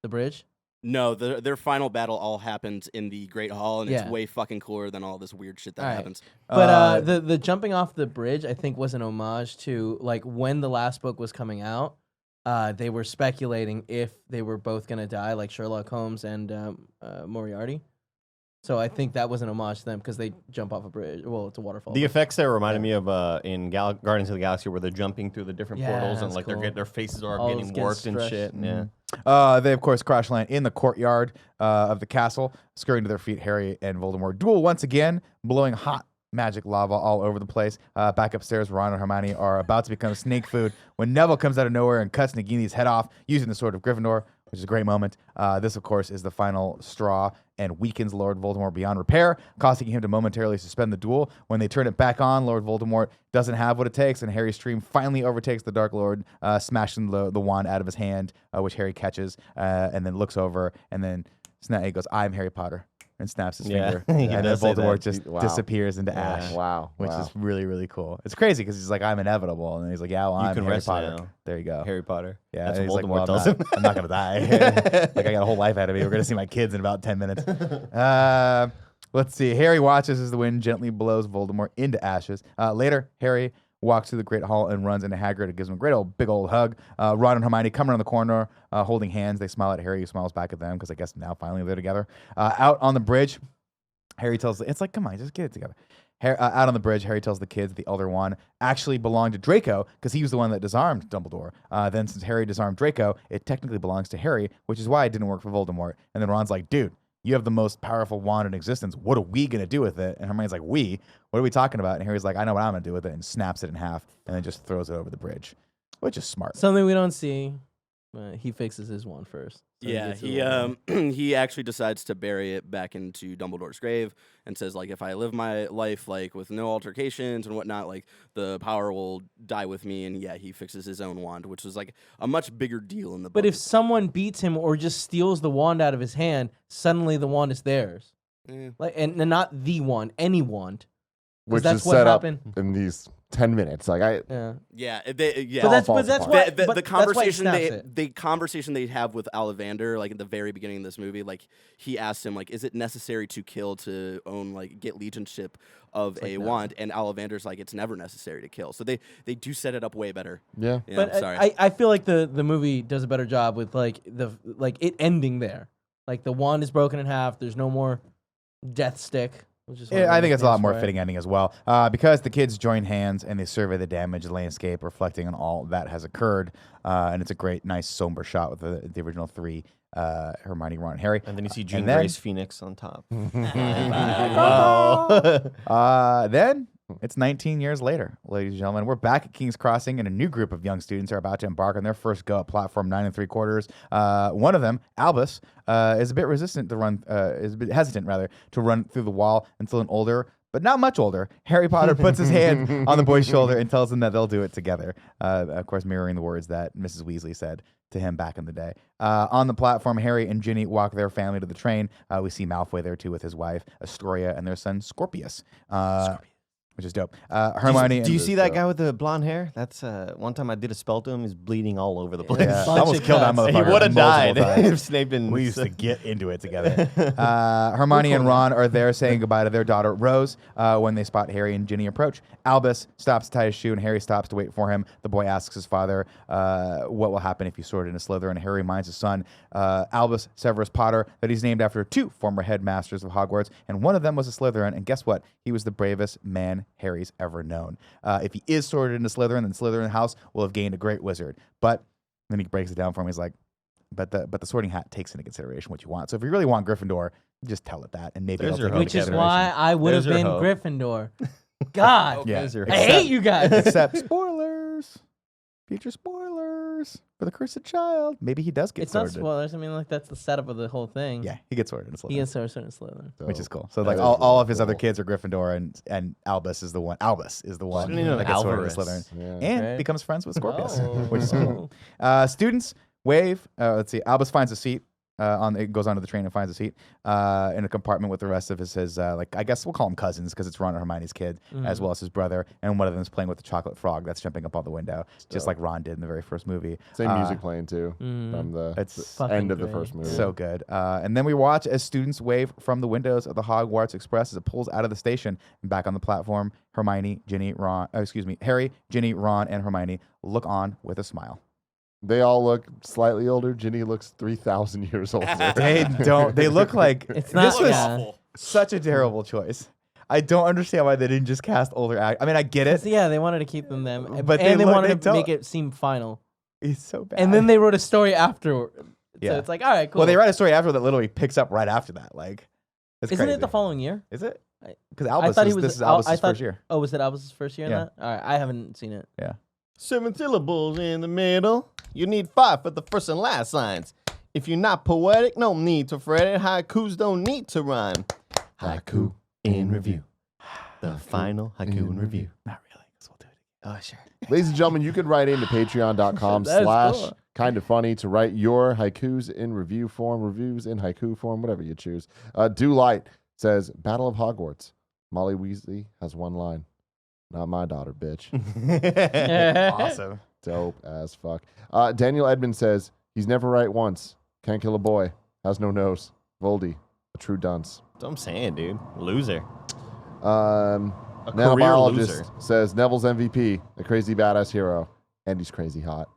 bridge. No, their final battle all happens in the Great Hall, and it's way fucking cooler than all this weird shit that happens. But the jumping off the bridge, I think, was an homage to like when the last book was coming out. They were speculating if they were both gonna die, like Sherlock Holmes and Moriarty. So I think that was an homage to them because they jump off a bridge. Well, it's a waterfall. The effects there reminded me of in Guardians of the Galaxy, where they're jumping through the different portals and like cool. their faces are All getting warped and shit. They of course crash land in the courtyard of the castle, scurrying to their feet. Harry and Voldemort duel once again, blowing hot magic lava all over the place. Back upstairs, Ron and Hermione are about to become snake food when Neville comes out of nowhere and cuts Nagini's head off using the sword of Gryffindor, which is a great moment. This, of course, is the final straw and weakens Lord Voldemort beyond repair, causing him to momentarily suspend the duel. When they turn it back on, Lord Voldemort doesn't have what it takes, and Harry's stream finally overtakes the Dark Lord, smashing the wand out of his hand, which Harry catches, and then looks over, and then he goes, I'm Harry Potter, and snaps his finger. And then Voldemort just disappears into ash. Which is really, really cool. It's crazy because he's like, I'm inevitable. And he's like, yeah, well, I'm Harry Potter. Now. There you go. Harry Potter. Yeah, that's what what Voldemort tells him. I'm not going to die. Like, I got a whole life ahead of me. We're going to see my kids in about 10 minutes. Let's see. Harry watches as the wind gently blows Voldemort into ashes. Later, Harry walks through the Great Hall and runs into Hagrid and gives him a great big old hug. Ron and Hermione come around the corner, holding hands. They smile at Harry, who smiles back at them because I guess now finally they're together. Out on the bridge, Harry tells it's like, come on, just get it together. Out on the bridge, Harry tells the kids the Elder Wand actually belonged to Draco because he was the one that disarmed Dumbledore. Then since Harry disarmed Draco, it technically belongs to Harry, which is why it didn't work for Voldemort. And then Ron's like, dude, you have the most powerful wand in existence. What are we going to do with it? And Hermione's like, we? What are we talking about? And Harry's like, I know what I'm going to do with it, and snaps it in half and then just throws it over the bridge, which is smart. Something we don't see. He fixes his wand first. So he actually decides to bury it back into Dumbledore's grave and says, like, if I live my life like with no altercations and whatnot, like the power will die with me. And he fixes his own wand, which was like a much bigger deal in the book. But if someone beats him or just steals the wand out of his hand, suddenly the wand is theirs. Like, and not the wand, any wand. Which that's is what set happened up in these 10 minutes. Like But that's why the conversation the conversation they have with Ollivander, like at the very beginning of this movie, like he asked him, like, is it necessary to kill to own, like, get legionship of a wand? And Ollivander's like, it's never necessary to kill. So they do set it up way better. Yeah. But sorry. I feel like the movie does a better job with it ending there. Like the wand is broken in half. There's no more death stick. I think it's a lot more fitting ending as well, because the kids join hands and they survey the damaged landscape, reflecting on all that has occurred. And it's a great, nice, somber shot with the original three, Hermione, Ron, and Harry. And then you see Jean Grey's Phoenix on top. Then it's 19 years later, ladies and gentlemen. We're back at King's Crossing, and a new group of young students are about to embark on their first go at platform 9 3/4. One of them, Albus, is a bit hesitant to run through the wall until an older but not much older. Harry Potter puts his hand on the boy's shoulder and tells him that they'll do it together. Of course, mirroring the words that Mrs. Weasley said to him back in the day. On the platform, Harry and Ginny walk their family to the train. We see Malfoy there too with his wife, Astoria, and their son, Scorpius. Which is dope. Hermione. Do you see that guy with the blonde hair? That's one time I did a spell to him. He's bleeding all over the place. Yeah. I almost killed that motherfucker. He would have died multiple times. if Snape didn't. We used to get into it together. Hermione and Ron are there saying goodbye to their daughter, Rose, when they spot Harry and Ginny approach. Albus stops to tie his shoe, and Harry stops to wait for him. The boy asks his father what will happen if you sword in a Slytherin. Harry reminds his son, Albus Severus Potter, that he's named after 2 former headmasters of Hogwarts, and one of them was a Slytherin, and guess what? He was the bravest man Harry's ever known. If he is sorted into Slytherin, then Slytherin House will have gained a great wizard. But then he breaks it down for him. He's like, but the sorting hat takes into consideration what you want. So if you really want Gryffindor, just tell it that, and maybe There's it'll your take hope. into Which is consideration. why I would have There's been your hope. Gryffindor. God, Yeah. I hate you guys. Except spoilers, future spoilers for the cursed child. Maybe he does get It's not sorted. spoilers. I mean, like that's the setup of the whole thing. Yeah, he gets sorted in Slytherin. He gets certain Slytherin. Which is cool. So That like is all really of his other cool. kids are Gryffindor, and Albus is the one. Albus is the one Shouldn't he know that gets sorted Alvarez? in Slytherin, Yeah. and Okay. becomes friends with Scorpius, Oh. which is cool. Students wave. Let's see. Albus finds a seat. It goes onto the train and finds a seat in a compartment with the rest of his like I guess we'll call them cousins because it's Ron and Hermione's kid as well as his brother, and one of them is playing with the chocolate frog that's jumping up out the window, just like Ron did in the very first movie. Same music playing too Mm. from the It's Fucking end of the great. first movie. so good. And then we watch as students wave from the windows of the Hogwarts Express as it pulls out of the station. And back on the platform, Harry, Ginny, Ron, and Hermione look on with a smile. They all look slightly older. Ginny looks 3,000 years older. They don't. They look like It's not. this was Yeah. such a terrible choice. I don't understand why they didn't just cast older act. I mean, I get it. Yeah, they wanted to keep them, But and they wanted to don't. make it seem final. He's so bad. And then they wrote a story after. Yeah. So it's like, all right, cool. well, they write a story after that literally picks up right after that. Like, it's Isn't crazy. it the following year? Is it? I- Because I Albus thought he is, was. this is Albus's I thought, first year. Oh, was it Albus's first year in Yeah. that? All right, I haven't seen it. Yeah. 7 syllables in the middle. You need 5 for the first and last lines. If you're not poetic, no need to fret it. Haikus don't need to rhyme. Haiku in review. The final haiku in review. Not really. Because we'll do it. Oh, sure. Ladies and gentlemen, you can write into patreon.com That is slash cool. kind of funny to write your haikus in review form, reviews in haiku form, whatever you choose. Do Light says, Battle of Hogwarts. Molly Weasley has one line. Not my daughter, bitch. Awesome. Dope as fuck. Daniel Edmond says, he's never right once. Can't kill a boy. Has no nose. Voldy. A true dunce. That's what I'm saying, dude. Loser. A career nanobiologist loser. says, Neville's MVP. A crazy badass hero. And he's crazy hot.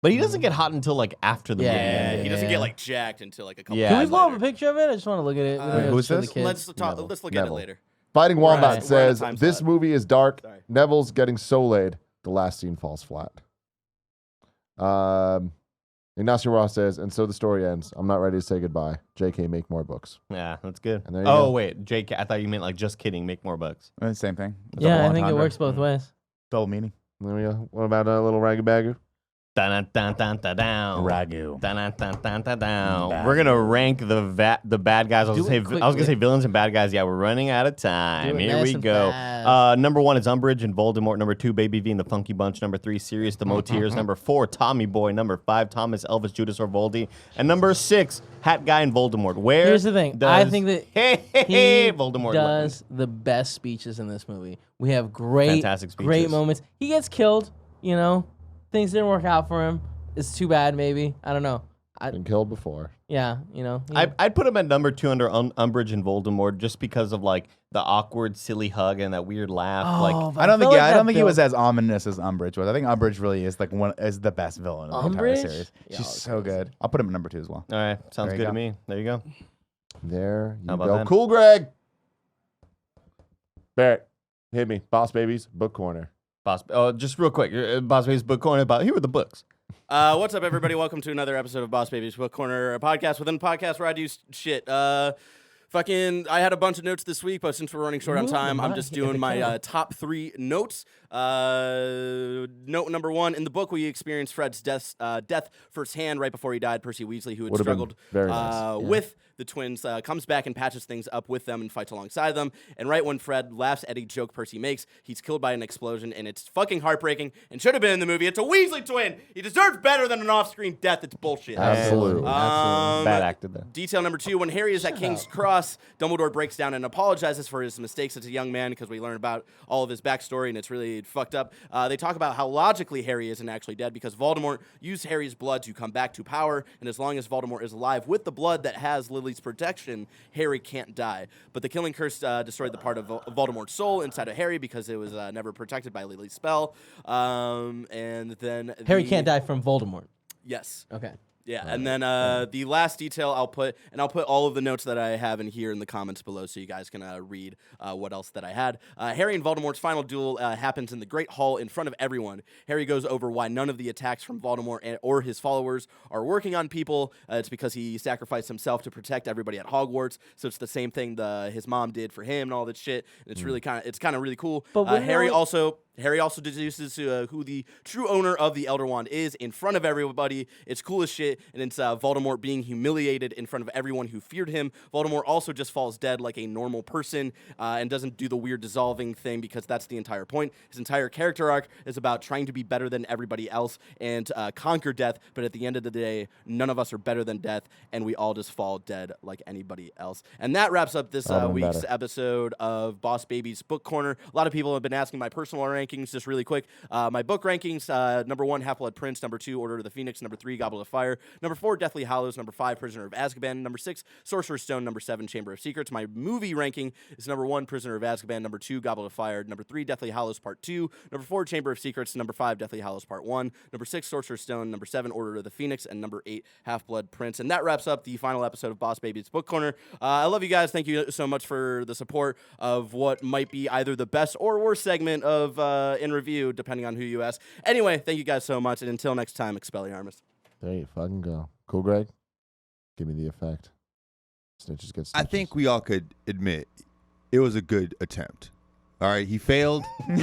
But he doesn't get hot until like after the movie. Yeah, He doesn't yeah. get like jacked until like a couple. Yeah. Can we years pull up a later. picture of it? I just want to look at it. We don't have to who's show the this? kids. Let's talk. Neville. Let's look Neville. at it later. Fighting Right. Wombat We're at a says, time this slot. movie is dark. Sorry. Neville's getting so laid. The last scene falls flat. Ignacio Ross says, and so the story ends. I'm not ready to say goodbye. JK, make more books. Yeah, that's good. And there you Oh go. wait, Jake. I thought you meant like just kidding. Make more bucks. Same thing. Yeah, Double I think it entendre. works both ways. Double meaning. There we go. What about a little raggy bagger? Dun dun dun dun down. Ragu. Dun dun dun dun dun down. We're gonna rank the bad guys. I was Do gonna it say quickly. villains and bad guys. Yeah, we're running out of time. Do it Here nice we and go. fast. Number 1 is Umbridge and Voldemort. Number 2, Baby V and the Funky Bunch. Number 3, Sirius the Motiers. Number 4, Tommy Boy. Number 5, Thomas, Elvis, Judas, or Voldy. And number 6, Hat Guy and Voldemort. Where? Here's the thing. I does- think that hey, he Voldemort does the best speeches in this movie. We have great, Fantastic great speeches. moments. He gets killed. You know, things didn't work out for him. It's too bad. Maybe I don't know. Been killed before. Yeah, you know. I'd put him at number 2 under Umbridge and Voldemort just because of like the awkward, silly hug and that weird laugh. Oh, Like but I don't feel think. like I that don't think he was built- as ominous as Umbridge was. I think Umbridge really is like is the best villain of the entire Umbridge? series. Yeah, She's I was so good. I'll put him at number 2 as well. all right, sounds There you good to go. me. There you go. There you How about go. that? Cool, Greg. Barrett, hit me. Boss Babies, Book Corner. Boss, just real quick, Boss Baby's book corner. About here are the books. What's up, everybody? Welcome to another episode of Boss Baby's Book Corner, a podcast within a podcast where I do shit. I had a bunch of notes this week, but since we're running short on Ooh, time, I'm nice. just You got doing the my camera. top 3 notes. Note number 1, in the book, we experienced Fred's death firsthand right before he died. Percy Weasley, who had Would've been struggled very nice. with the twins, comes back and patches things up with them and fights alongside them. And right when Fred laughs at a joke Percy makes, he's killed by an explosion, and it's fucking heartbreaking and should have been in the movie. It's a Weasley twin. He deserves better than an off-screen death. It's bullshit. Absolutely. Bad acted there. Detail number 2, when Harry is at King's Cross, Dumbledore breaks down and apologizes for his mistakes as a young man because we learn about all of his backstory, and it's really fucked up. They talk about how logically Harry isn't actually dead because Voldemort used Harry's blood to come back to power, and as long as Voldemort is alive with the blood that has Lily's protection, Harry can't die. But the killing curse destroyed the part of Voldemort's soul inside of Harry because it was never protected by Lily's spell. And then Harry can't die from Voldemort. Yes. Okay. Yeah, and then the last detail I'll put all of the notes that I have in here in the comments below so you guys can read what else that I had. Harry and Voldemort's final duel happens in the Great Hall in front of everyone. Harry goes over why none of the attacks from Voldemort or his followers are working on people. It's because he sacrificed himself to protect everybody at Hogwarts, so it's the same thing his mom did for him and all that shit. And it's really kind of really cool. But Harry also deduces who the true owner of the Elder Wand is in front of everybody. It's cool as shit, and it's Voldemort being humiliated in front of everyone who feared him. Voldemort also just falls dead like a normal person and doesn't do the weird dissolving thing because that's the entire point. His entire character arc is about trying to be better than everybody else and conquer death, but at the end of the day, none of us are better than death, and we all just fall dead like anybody else. And that wraps up this week's episode of Boss Baby's Book Corner. A lot of people have been asking my personal rankings just really quick. My book rankings, number 1, Half-Blood Prince, number 2, Order of the Phoenix, number 3, Goblet of Fire, number 4, Deathly Hallows, number 5, Prisoner of Azkaban, number 6, Sorcerer's Stone, number 7, Chamber of Secrets. My movie ranking is number 1, Prisoner of Azkaban, number 2, Goblet of Fire, number 3, Deathly Hallows Part 2, number 4, Chamber of Secrets, number 5, Deathly Hallows Part 1, number 6, Sorcerer's Stone, number 7, Order of the Phoenix, and number 8, Half-Blood Prince. And that wraps up the final episode of Boss Baby's Book Corner. I love you guys. Thank you so much for the support of what might be either the best or worst segment of In Review, depending on who you ask. Anyway, thank you guys so much, and until next time, Expelliarmus. There you fucking go. Cool, Greg? Give me the effect. Snitches get stitches. I think we all could admit it was a good attempt. All right, he failed. I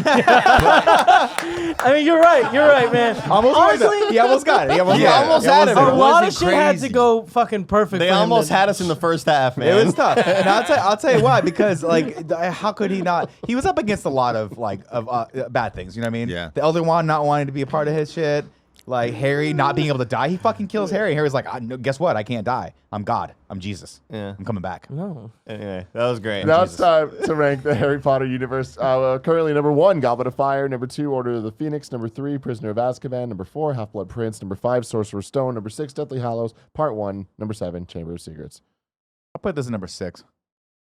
mean, you're right, man. Honestly, He almost got it. He almost had it. a lot of wasn't shit had to crazy. go fucking perfect. They for him almost to- had us in the first half, man. It was tough. And I'll tell you why. Because how could he not? He was up against a lot of bad things. You know what I mean? Yeah. The Elder Wand not wanting to be a part of his shit. Like Harry not being able to die. He fucking kills Harry. Harry's like, guess what? I can't die. I'm God. I'm Jesus. Yeah. I'm coming back. No. Anyway, that was great. Now it's time to rank the Harry Potter universe. Currently, number 1, Goblet of Fire. Number 2, Order of the Phoenix. Number 3, Prisoner of Azkaban. Number 4, Half-Blood Prince. Number 5, Sorcerer's Stone. Number 6, Deathly Hallows Part 1. Number 7, Chamber of Secrets. I'll put this in number 6.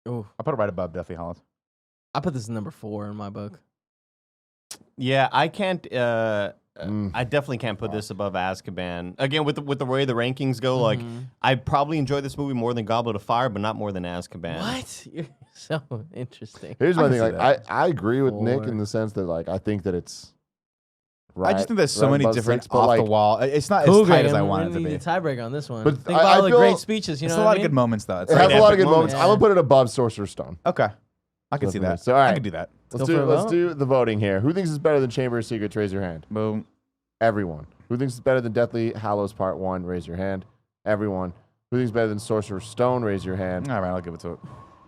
Oh, I'll put it right above Deathly Hallows. I put this in number 4 in my book. Yeah, I can't. I definitely can't put this above Azkaban. Again, with the way the rankings go, like I probably enjoy this movie more than Goblet of Fire, but not more than Azkaban. What? You're so interesting. Here's my can thing. see Like, I agree with Nick 4. in the sense that, like, I think that it's I just think there's so right many above different 6, but, off like, the wall. It's not Cool, as tight Greg, as I I'm wanted it to gonna be. need a tiebreaker on this one. But Think about I all the feel- great speeches. You know It's a what lot I of mean? good moments though. It's It has like a lot of epic good moments. Yeah. I'm gonna put it above Sorcerer's Stone. Okay, I can see Definitely. that. So, all right. I can do that. Let's Go for a let's vote. do the voting here. Who thinks it's better than Chamber of Secrets? Raise your hand. Boom. Everyone. Who thinks it's better than Deathly Hallows Part 1? Raise your hand. Everyone. Who thinks it's better than Sorcerer's Stone? Raise your hand. All right, I'll give it to it.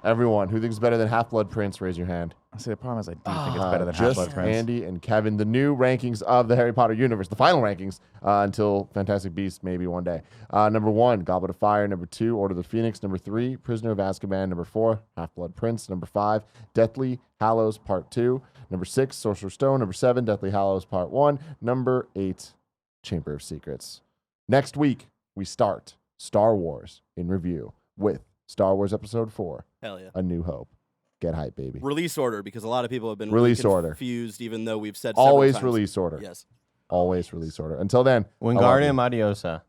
Everyone. Who thinks it's better than Half-Blood Prince? Raise your hand. I see the problem is I do think it's better than Just Half-Blood Prince. Andy and Kevin. The new rankings of the Harry Potter universe. The final rankings until Fantastic Beasts maybe one day. Number 1, Goblet of Fire. Number 2, Order of the Phoenix. Number 3, Prisoner of Azkaban. Number 4, Half-Blood Prince. Number 5, Deathly Hallows Part 2. Number 6, Sorcerer's Stone. Number 7, Deathly Hallows Part 1. Number 8, Chamber of Secrets. Next week, we start Star Wars in review with Star Wars Episode 4, Hell yeah. A New Hope. Get hype, baby. Release order, because a lot of people have been Release really order. confused, even though we've said several Always times. release order. Yes. Always release order. Until then, I love you. Wingardium Adiosa.